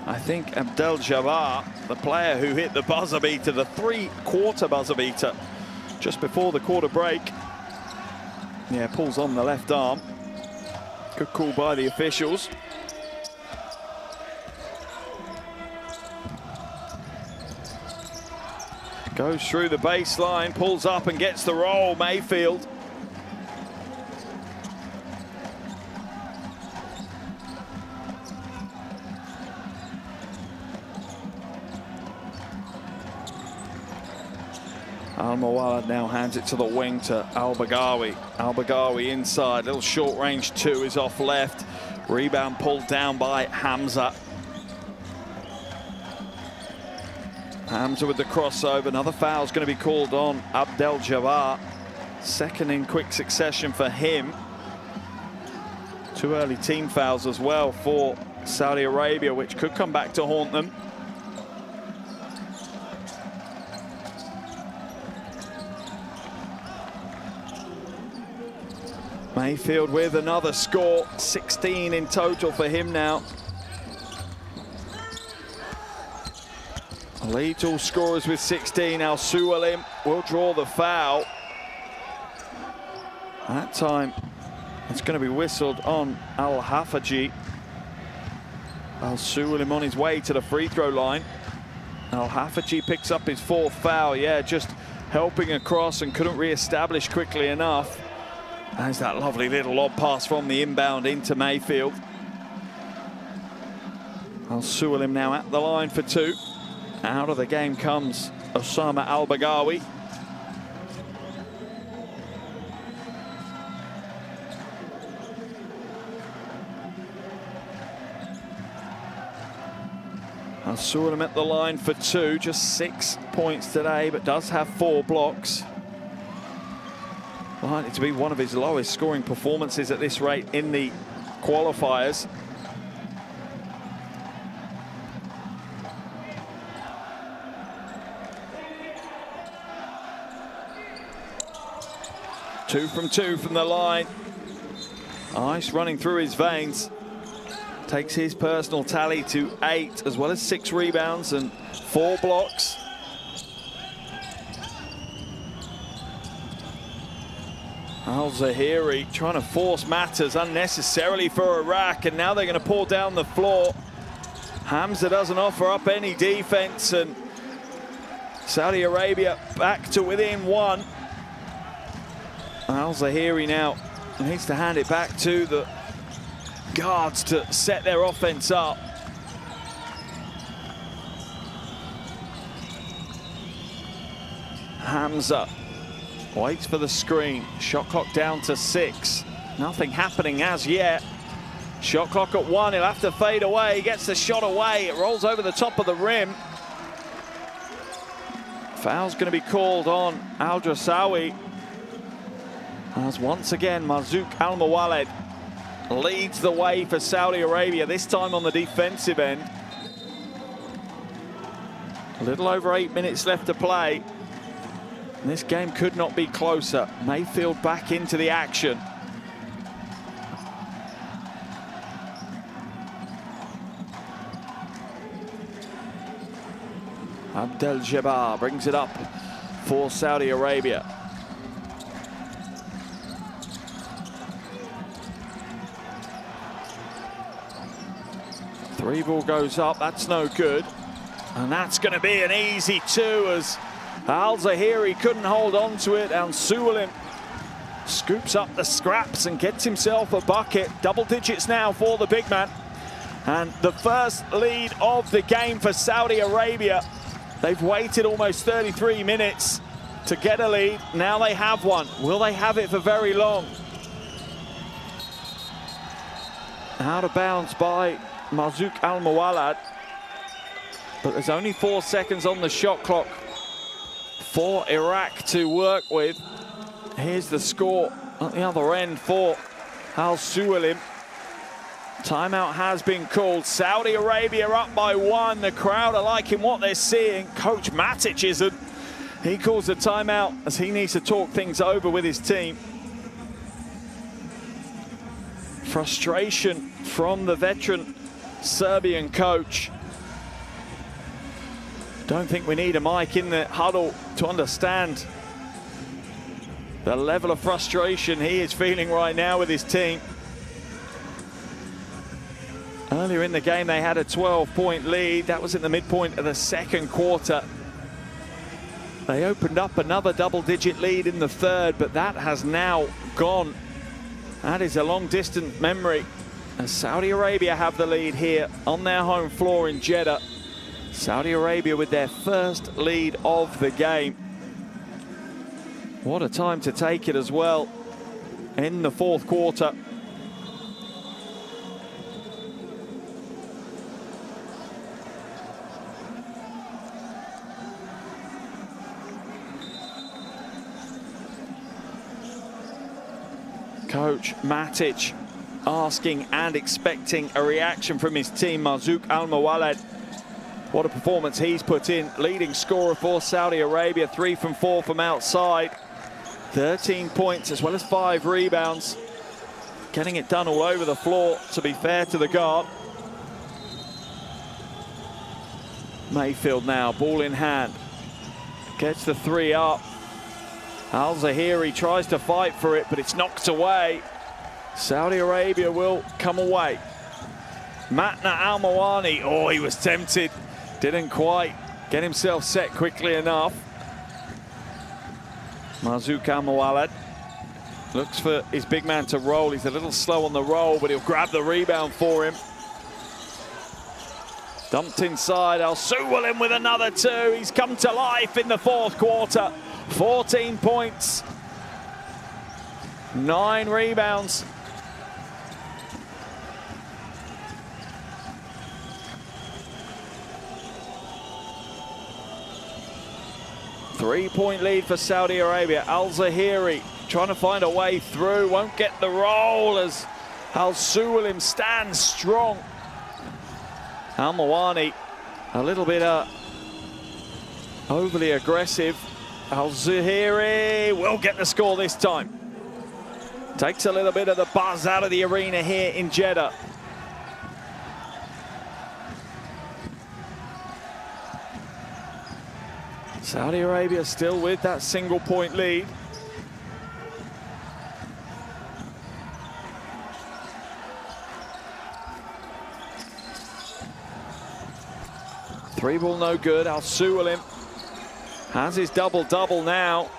I think, Abdel Jabbar, the player who hit the buzzer beater, the 3-quarter buzzer beater, just before the quarter break. Yeah, pulls on the left arm. Good call by the officials. Goes through the baseline, pulls up and gets the roll, Mayfield. Al Mawalad now hands it to the wing to Al Baghawi. Al Baghawi inside, little short range 2 is off left. Rebound pulled down by Hamza. Hamza with the crossover. Another foul is going to be called on Abdel Jabbar. Second in quick succession for him. 2 early team fouls as well for Saudi Arabia, which could come back to haunt them. Mayfield with another score. 16 in total for him now. Lead all scorers with 16. Al Suwalim will draw the foul. That time it's going to be whistled on Al Hafaji. Al Suwalim on his way to the free throw line. Al Hafaji picks up his 4th foul. Yeah, just helping across and couldn't re-establish quickly enough. There's that lovely little lob pass from the inbound into Mayfield. Al Suwalim now at the line for 2. Out of the game comes Osama Al Baghawi. Al Suwalim at the line for 2, just 6 points today, but does have 4 blocks. likely to be one of his lowest scoring performances at this rate in the qualifiers. Two from two from the line. Ice running through his veins. Takes his personal tally to 8, as well as 6 rebounds and 4 blocks. Al-Zahiri trying to force matters unnecessarily for Iraq, and now they're going to pour down the floor. Hamza doesn't offer up any defense, and Saudi Arabia back to within 1. Al-Zahiri now needs to hand it back to the guards to set their offense up. Hamza waits for the screen. Shot clock down to 6. Nothing happening as yet. Shot clock at 1. He'll have to fade away. He gets the shot away. It rolls over the top of the rim. Foul's going to be called on Al-Drasawi, as once again Marzouk Al-Mawaled leads the way for Saudi Arabia, this time on the defensive end. A little over 8 minutes left to play. And this game could not be closer. Mayfield back into the action. Abdel Jabbar brings it up for Saudi Arabia. Three ball goes up, that's no good. And that's going to be an easy 2 as Al-Zahiri couldn't hold on to it, and Suwalim scoops up the scraps and gets himself a bucket. Double digits now for the big man. And the first lead of the game for Saudi Arabia. They've waited almost 33 minutes to get a lead. Now they have one. Will they have it for very long? Out of bounds by Marzouk Al-Mawaled. But there's only 4 seconds on the shot clock for Iraq to work with. Here's the score at the other end for Al Suwalim. Timeout has been called. Saudi Arabia up by 1. The crowd are liking what they're seeing. Coach Matic isn't. He calls a timeout as he needs to talk things over with his team. Frustration from the veteran Serbian coach. Don't think we need a mic in the huddle to understand the level of frustration he is feeling right now with his team. Earlier in the game, they had a 12-point lead. That was in the midpoint of the second quarter. They opened up another double-digit lead in the third, but that has now gone. That is a long-distance memory. As Saudi Arabia have the lead here on their home floor in Jeddah. Saudi Arabia with their first lead of the game. What a time to take it as well in the fourth quarter. Coach Matic asking and expecting a reaction from his team. Marzouk Al-Mawaled, what a performance he's put in. Leading scorer for Saudi Arabia, 3 from 4 from outside. 13 points as well as 5 rebounds. Getting it done all over the floor, to be fair to the guard. Mayfield now, ball in hand. Gets the 3 up. Al-Zahiri tries to fight for it, but it's knocked away. Saudi Arabia will come away. Matna Al-Mawani, oh, he was tempted. Didn't quite get himself set quickly enough. Marzouk Al-Mawaled looks for his big man to roll. He's a little slow on the roll, but he'll grab the rebound for him. Dumped inside, Al Suwalim with another 2. He's come to life in the fourth quarter. 14 points, 9 rebounds. Three-point lead for Saudi Arabia. Al-Zahiri trying to find a way through, won't get the roll as Al Suwalim stands strong. Al Mawani a little bit overly aggressive. Al Zahiri will get the score this time. Takes a little bit of the buzz out of the arena here in Jeddah. Saudi Arabia still with that single-point lead. Three ball no good. Al Suwalim has his double-double now.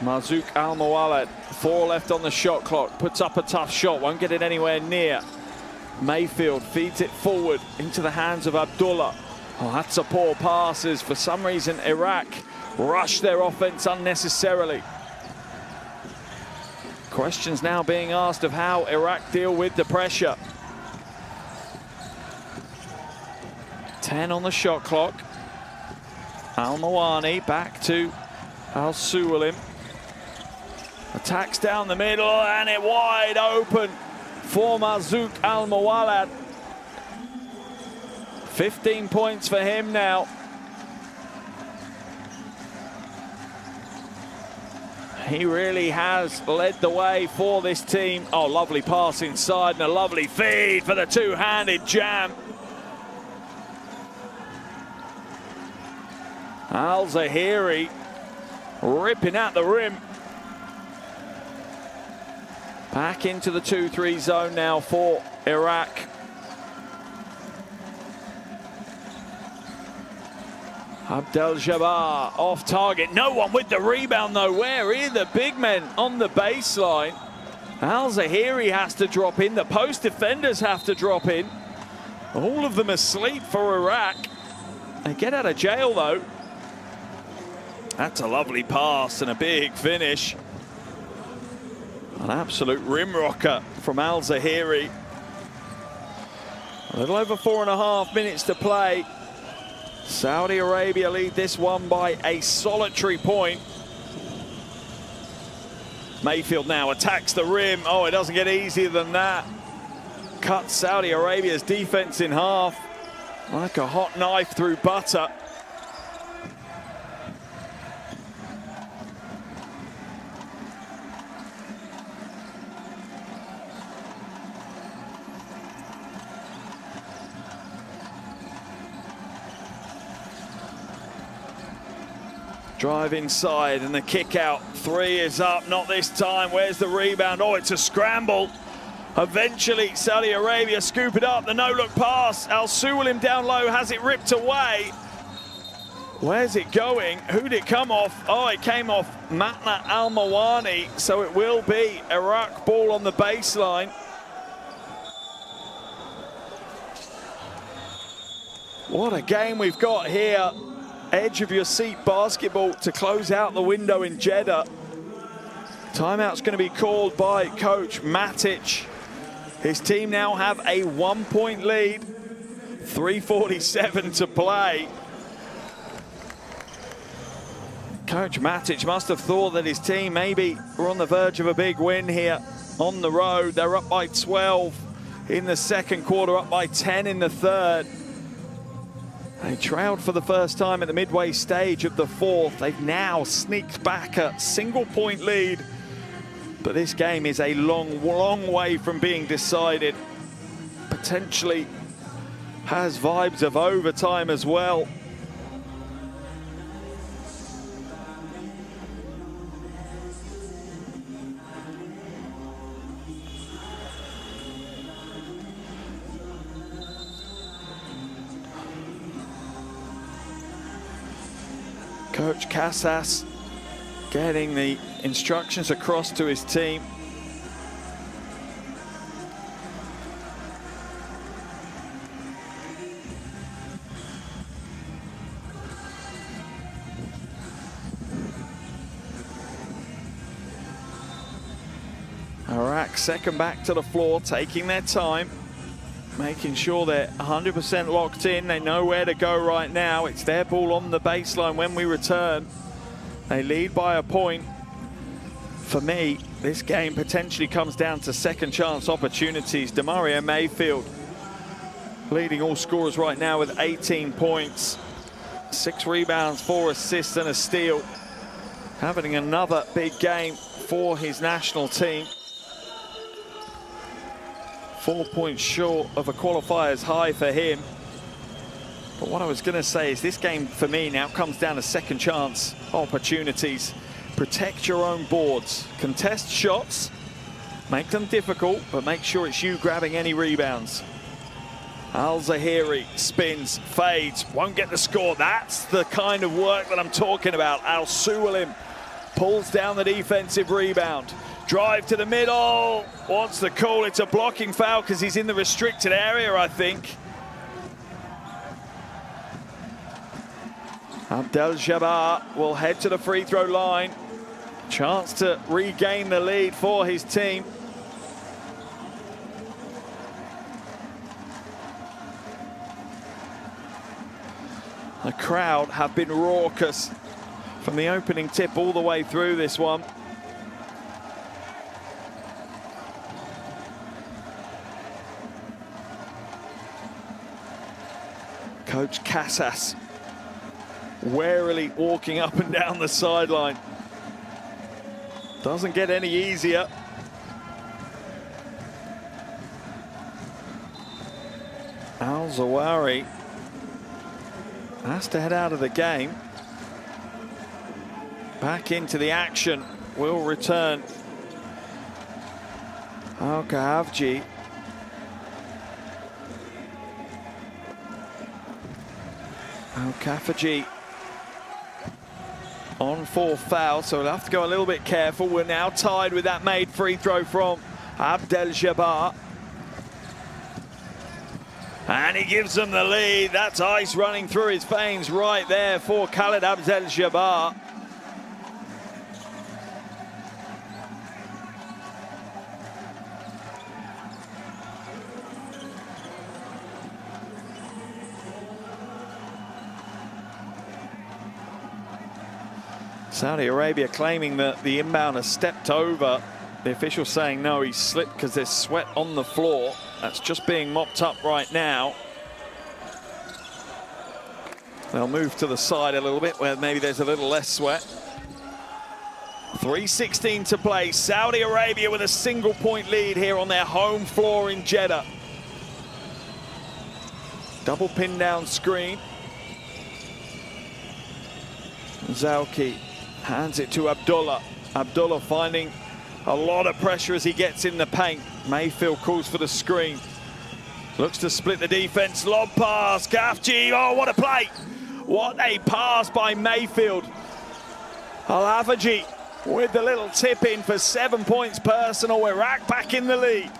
Marzouk Al Mawalad, 4 left on the shot clock, puts up a tough shot, won't get it anywhere near. Mayfield feeds it forward into the hands of Abdullah. Oh, that's a poor pass, as for some reason Iraq rushed their offense unnecessarily. Questions now being asked of how Iraq deal with the pressure. 10 on the shot clock. Al Mawani back to Al Suwalim. Attacks down the middle and it wide open for Marzouk Al Mawalad. 15 points for him now. He really has led the way for this team. Oh, lovely pass inside and a lovely feed for the two-handed jam. Al Zahiri ripping at the rim. Back into the 2-3 zone now for Iraq. Abdel Jabbar off target. No one with the rebound though. Where are the big men on the baseline? Al Zahiri has to drop in. The post defenders have to drop in. All of them asleep for Iraq. They get out of jail though. That's a lovely pass and a big finish. An absolute rim rocker from Al Zahiri. A little over 4.5 minutes to play. Saudi Arabia lead this one by a solitary point. Mayfield now attacks the rim. Oh, it doesn't get easier than that. Cuts Saudi Arabia's defense in half like a hot knife through butter. Drive inside and the kick out. 3 is up, not this time. Where's the rebound? Oh, it's a scramble. Eventually, Saudi Arabia scoop it up. The no-look pass. Al Suwalim down low has it ripped away. Where's it going? Who'd it come off? Oh, it came off Matna Al Mawani. So it will be Iraq ball on the baseline. What a game we've got here. Edge of your seat basketball to close out the window in Jeddah. Timeout's going to be called by Coach Matic. His team now have a 1-point lead. 3:47 to play. Coach Matic must have thought that his team maybe were on the verge of a big win here on the road. They're up by 12 in the second quarter, up by 10 in the third. They trailed for the first time at the midway stage of the fourth. They've now sneaked back a single-point lead. But this game is a long, long way from being decided. Potentially has vibes of overtime as well. Coach Casas getting the instructions across to his team. Iraq second back to the floor, taking their time. making sure they're 100% locked in. They know where to go right now. It's their ball on the baseline when we return. They lead by a point. For me, this game potentially comes down to second chance opportunities. Demario Mayfield leading all scorers right now with 18 points. 6 rebounds, 4 assists and a steal. Having another big game for his national team. 4 points short of a qualifiers high for him. But what I was going to say is this game for me now comes down to second chance opportunities. Protect your own boards. Contest shots. Make them difficult, but make sure it's you grabbing any rebounds. Al-Zahiri spins, fades, won't get the score. That's the kind of work that I'm talking about. Al-Suwalim pulls down the defensive rebound. Drive to the middle, wants the call. It's a blocking foul because he's in the restricted area, I think. Abdel-Jabbar will head to the free throw line. Chance to regain the lead for his team. The crowd have been raucous from the opening tip all the way through this one. Coach Casas warily walking up and down the sideline. Doesn't get any easier. Al-Zawari has to head out of the game. Back into the action. Will return. Al-Kahavji. Al-Kahavji on 4 fouls, so we'll have to go a little bit careful. We're now tied with that made free throw from Abdel-Jabbar. And he gives them the lead. That's ice running through his veins right there for Khaled Abdel-Jabbar. Saudi Arabia claiming that the inbound has stepped over. The official saying no, he slipped because there's sweat on the floor. That's just being mopped up right now. They'll move to the side a little bit where maybe there's a little less sweat. 3:16 to play. Saudi Arabia with a single-point lead here on their home floor in Jeddah. Double pin down screen. Zauki hands it to Abdullah. Abdullah finding a lot of pressure as he gets in the paint. Mayfield calls for the screen. Looks to split the defense. Lob pass. Gafji. Oh, what a play. What a pass by Mayfield. Al-Hafaji with the little tip in for 7 points personal. Iraq back in the lead.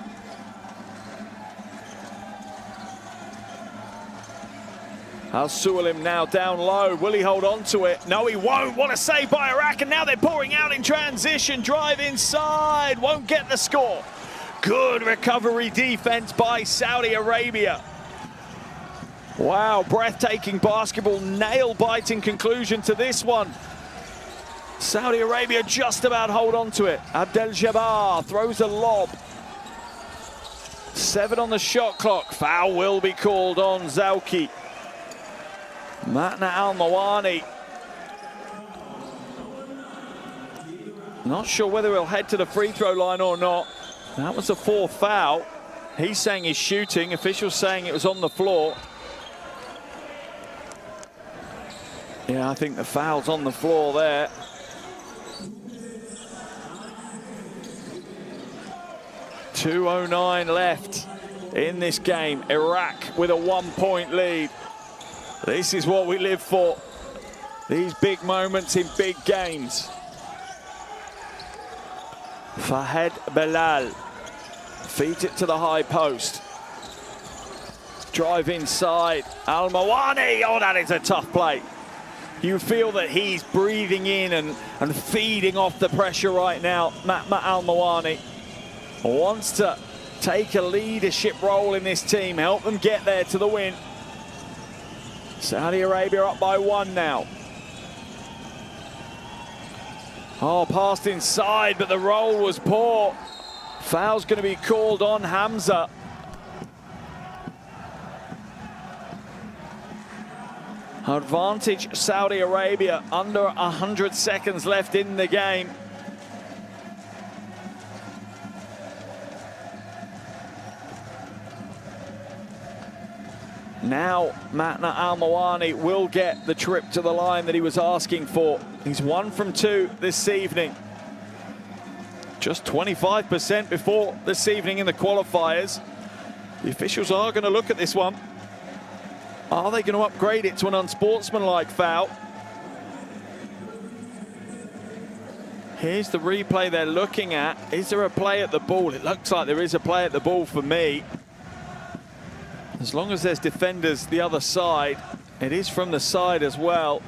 Al-Suwalim now down low. Will he hold on to it? No, he won't. What a save by Iraq. And now they're pouring out in transition. Drive inside. Won't get the score. Good recovery defense by Saudi Arabia. Wow, breathtaking basketball. Nail-biting conclusion to this one. Saudi Arabia just about hold on to it. Abdel-Jabbar throws a lob. 7 on the shot clock. Foul will be called on Zauki. Matna Al-Mawani. Not sure whether he'll head to the free throw line or not. That was a 4th foul. He's saying he's shooting. Officials saying it was on the floor. Yeah, I think the foul's on the floor there. .209 left in this game. Iraq with a 1-point lead. This is what we live for. These big moments in big games. Fahed Belal feeds it to the high post. Drive inside. Al-Mawani. Oh, that is a tough play. You feel that he's breathing in and feeding off the pressure right now. Matma Al-Mawani wants to take a leadership role in this team, help them get there to the win. Saudi Arabia up by 1 now. Oh, passed inside, but the roll was poor. Foul's going to be called on Hamza. Advantage Saudi Arabia, under 100 seconds left in the game. Now Matna Al-Mawani will get the trip to the line that he was asking for. He's 1 from 2 this evening. Just 25% before this evening in the qualifiers. The officials are going to look at this one. Are they going to upgrade it to an unsportsmanlike foul? Here's the replay they're looking at. Is there a play at the ball? It looks like there is a play at the ball for me. As long as there's defenders the other side, it is from the side as well.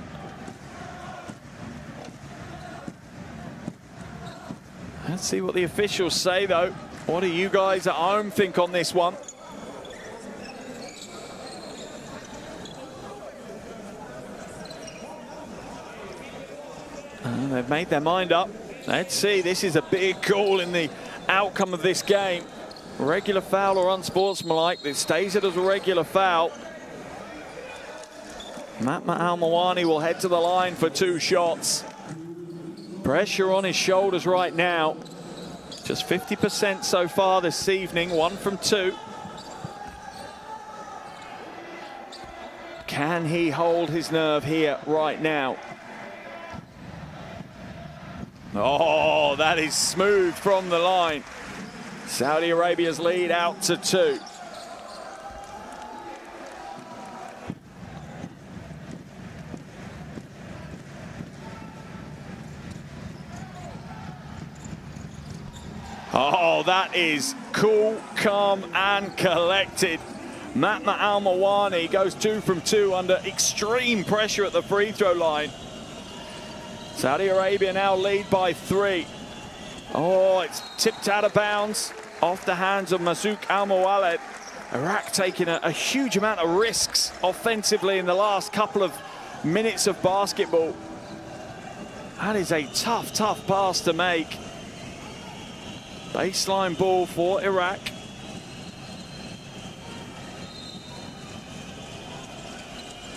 Let's see what the officials say, though. What do you guys at home think on this one? They've made their mind up. Let's see, this is a big call in the outcome of this game. Regular foul or unsportsmanlike, it stays it as a regular foul. Matna Al-Mawani will head to the line for 2 shots. Pressure on his shoulders right now. Just 50% so far this evening, 1 from 2. Can he hold his nerve here right now? Oh, that is smooth from the line. Saudi Arabia's lead out to 2. Oh, that is cool, calm, and collected. Matna Al-Mawani goes 2 from 2 under extreme pressure at the free throw line. Saudi Arabia now lead by 3. Oh, it's tipped out of bounds off the hands of Mazouk Al-Mawaled. Iraq taking a huge amount of risks offensively in the last couple of minutes of basketball. That is a tough, tough pass to make. Baseline ball for Iraq.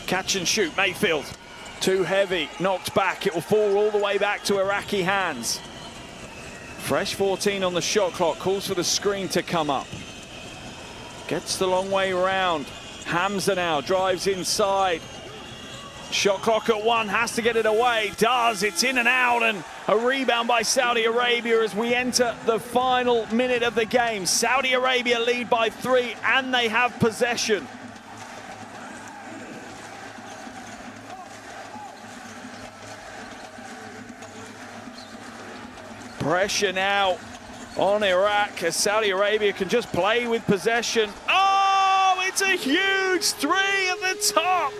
Catch and shoot, Mayfield. Too heavy, knocked back. It will fall all the way back to Iraqi hands. Fresh 14 on the shot clock, calls for the screen to come up. Gets the long way round. Hamza now drives inside. Shot clock at 1, has to get it away. Does, it's in and out, and a rebound by Saudi Arabia as we enter the final minute of the game. Saudi Arabia lead by 3, and they have possession. Pressure now on Iraq as Saudi Arabia can just play with possession. Oh, it's a huge 3 at the top.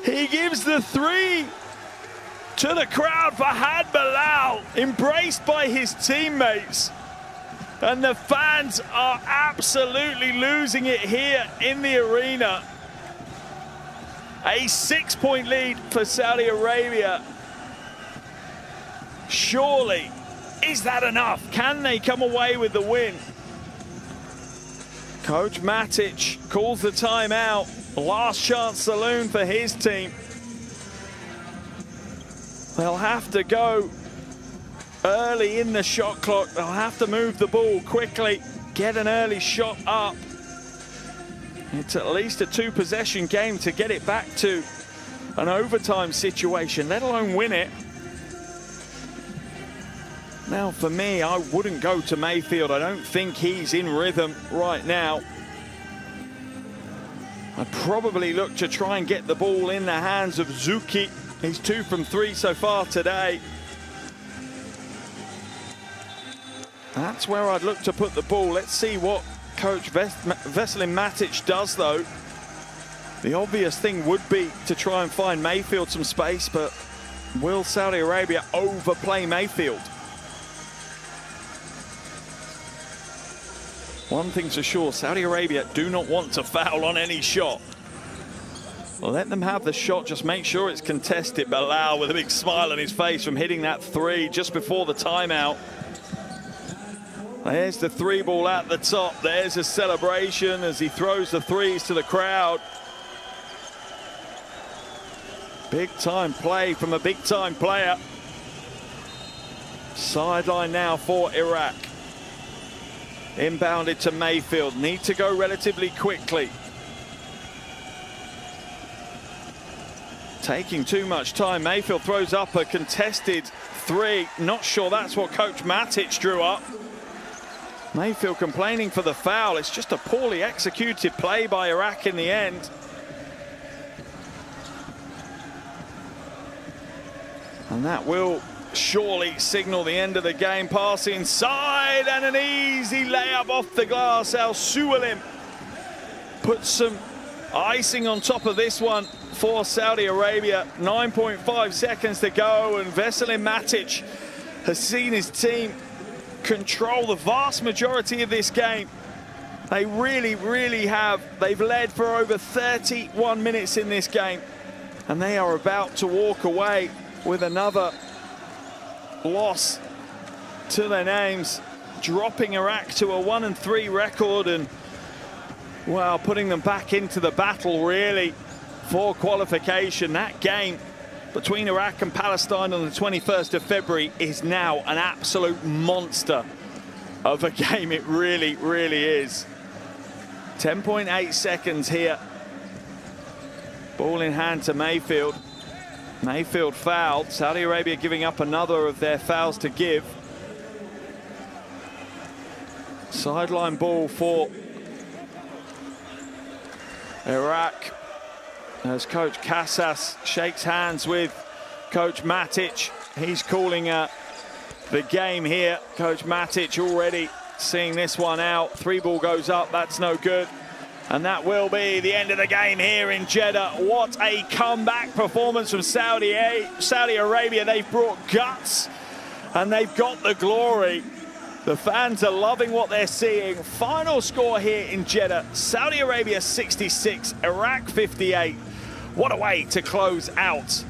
He gives the 3 to the crowd. Fahad Bilal, embraced by his teammates. And the fans are absolutely losing it here in the arena. A 6-point lead for Saudi Arabia. Surely, is that enough? Can they come away with the win? Coach Matic calls the timeout. Last chance saloon for his team. They'll have to go early in the shot clock. They'll have to move the ball quickly, get an early shot up. It's at least a 2-possession game to get it back to an overtime situation, let alone win it. Now, for me, I wouldn't go to Mayfield. I don't think he's in rhythm right now. I'd probably look to try and get the ball in the hands of Zuki. He's 2 from 3 so far today. That's where I'd look to put the ball. Let's see what Coach Veselin Matic does, though. The obvious thing would be to try and find Mayfield some space, but will Saudi Arabia overplay Mayfield? One thing's for sure, Saudi Arabia do not want to foul on any shot. Let them have the shot, just make sure it's contested. Bilal with a big smile on his face from hitting that three just before the timeout. There's the three ball at the top. There's a celebration as he throws the threes to the crowd. Big time play from a big time player. Sideline now for Iraq. Inbounded to Mayfield. Need to go relatively quickly. Taking too much time. Mayfield throws up a contested three. Not sure that's what Coach Matic drew up. Mayfield complaining for the foul. It's just a poorly executed play by Iraq in the end. And that will surely signal the end of the game. Pass inside and an easy layup off the glass. Al Suwalim puts some icing on top of this one for Saudi Arabia. 9.5 seconds to go, and Veselin Matic has seen his team control the vast majority of this game. They really have. They've led for over 31 minutes in this game, and they are about to walk away with another loss to their names, dropping Iraq to a 1-3 record, and well, putting them back into the battle really for qualification. That game between Iraq and Palestine on the 21st of February is now an absolute monster of a game. It really is. 10.8 seconds here. Ball in hand to Mayfield. Mayfield fouled. Saudi Arabia giving up another of their fouls to give. Sideline ball for Iraq as Coach Casas shakes hands with Coach Matic. He's calling the game here. Coach Matic already seeing this one out. Three ball goes up, that's no good. And that will be the end of the game here in Jeddah. What a comeback performance from Saudi Arabia. They've brought guts and they've got the glory. The fans are loving what they're seeing. Final score here in Jeddah, Saudi Arabia 66, Iraq 58. What a way to close out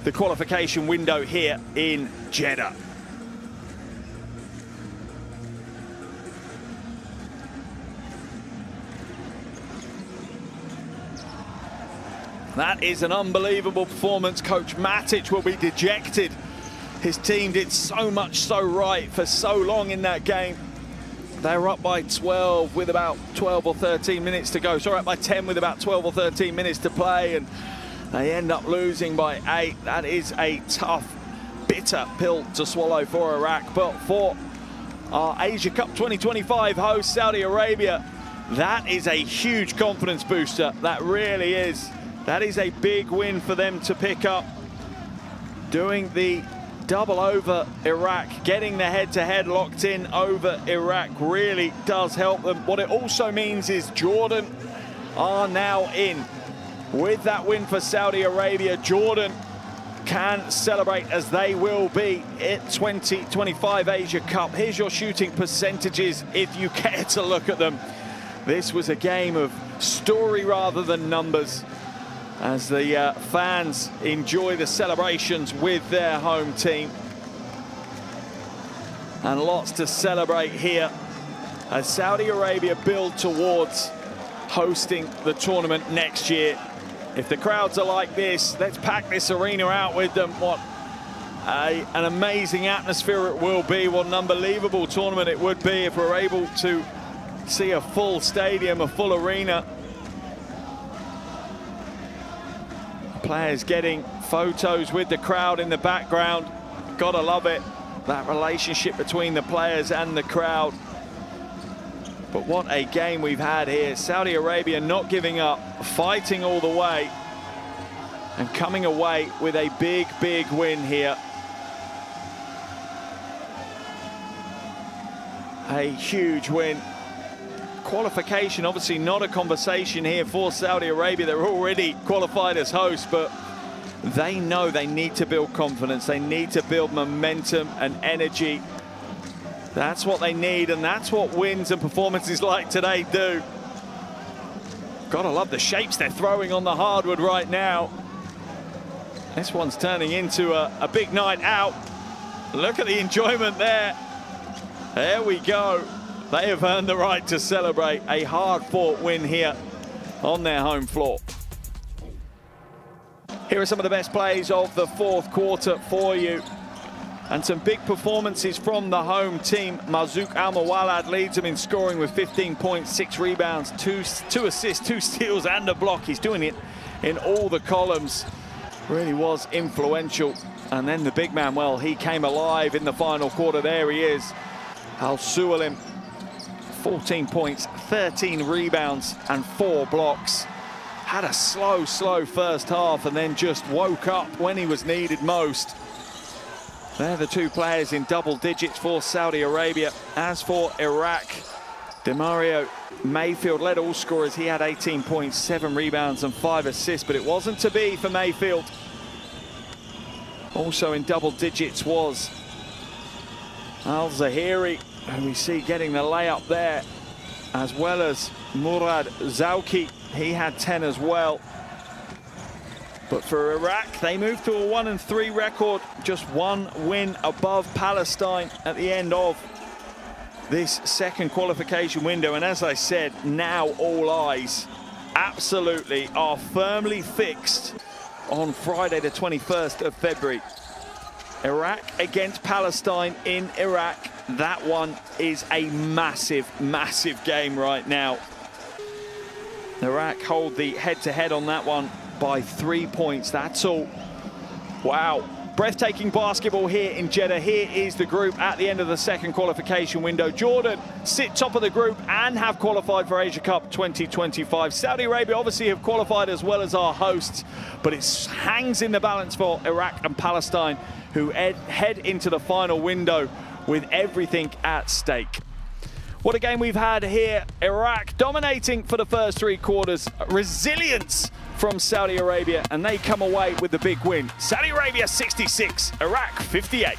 the qualification window here in Jeddah. That is an unbelievable performance. Coach Matic will be dejected. His team did so much so right for so long in that game. They were up by 12 with about 12 or 13 minutes to go. Sorry, up by 10 with about 12 or 13 minutes to play, and they end up losing by 8. That is a tough, bitter pill to swallow for Iraq. But for our Asia Cup 2025 host, Saudi Arabia, that is a huge confidence booster. That really is. That is a big win for them to pick up. Doing the double over Iraq, getting the head-to-head locked in over Iraq really does help them. What it also means is Jordan are now in. With that win for Saudi Arabia, Jordan can celebrate as they will be at 2025 Asia Cup. Here's your shooting percentages if you care to look at them. This was a game of story rather than numbers, as the fans enjoy the celebrations with their home team. And lots to celebrate here as Saudi Arabia build towards hosting the tournament next year. If the crowds are like this, let's pack this arena out with them. What an amazing atmosphere it will be. What an unbelievable tournament it would be if we're able to see a full stadium, a full arena. Players getting photos with the crowd in the background. Gotta love it, that relationship between the players and the crowd. But what a game we've had here. Saudi Arabia not giving up, fighting all the way, and coming away with a big win here. A huge win. Qualification, obviously not a conversation here for Saudi Arabia. They're already qualified as hosts, but they know they need to build confidence. They need to build momentum and energy That's what they need, and that's what wins and performances like today do. Gotta love the shapes they're throwing on the hardwood right now. This one's turning into a big night out. Look at the enjoyment there. There we go. They have earned the right to celebrate a hard-fought win here on their home floor. Here are some of the best plays of the fourth quarter for you. And some big performances from the home team. Marzouk Al-Mawalad leads them in scoring with 15 points, 6 rebounds, 2 assists, 2 steals, and a block. He's doing it in all the columns. Really was influential. And then the big man, well, he came alive in the final quarter. There he is, Al-Sualim. 14 points, 13 rebounds, and 4 blocks. Had a slow first half and then just woke up when he was needed most. They're the 2 players in double digits for Saudi Arabia. As for Iraq, Demario Mayfield led all scorers. He had 18 points, 7 rebounds and 5 assists, but it wasn't to be for Mayfield. Also in double digits was Al-Zahiri, who we see getting the layup there, as well as Murad Zauki. He had 10 as well. But for Iraq, they moved to a 1-3 record, just 1 win above Palestine at the end of this second qualification window. And as I said, now all eyes absolutely are firmly fixed on Friday, the 21st of February. Iraq against Palestine in Iraq. That one is a massive game right now. Iraq hold the head-to-head on that one by 3 points, that's all. Wow, breathtaking basketball here in Jeddah. Here is the group at the end of the second qualification window. Jordan sit top of the group and have qualified for Asia Cup 2025. Saudi Arabia obviously have qualified as well as our hosts, but it hangs in the balance for Iraq and Palestine, who head into the final window with everything at stake. What a game we've had here. Iraq dominating for the first 3 quarters. Resilience from Saudi Arabia, and they come away with the big win. Saudi Arabia 66, Iraq 58.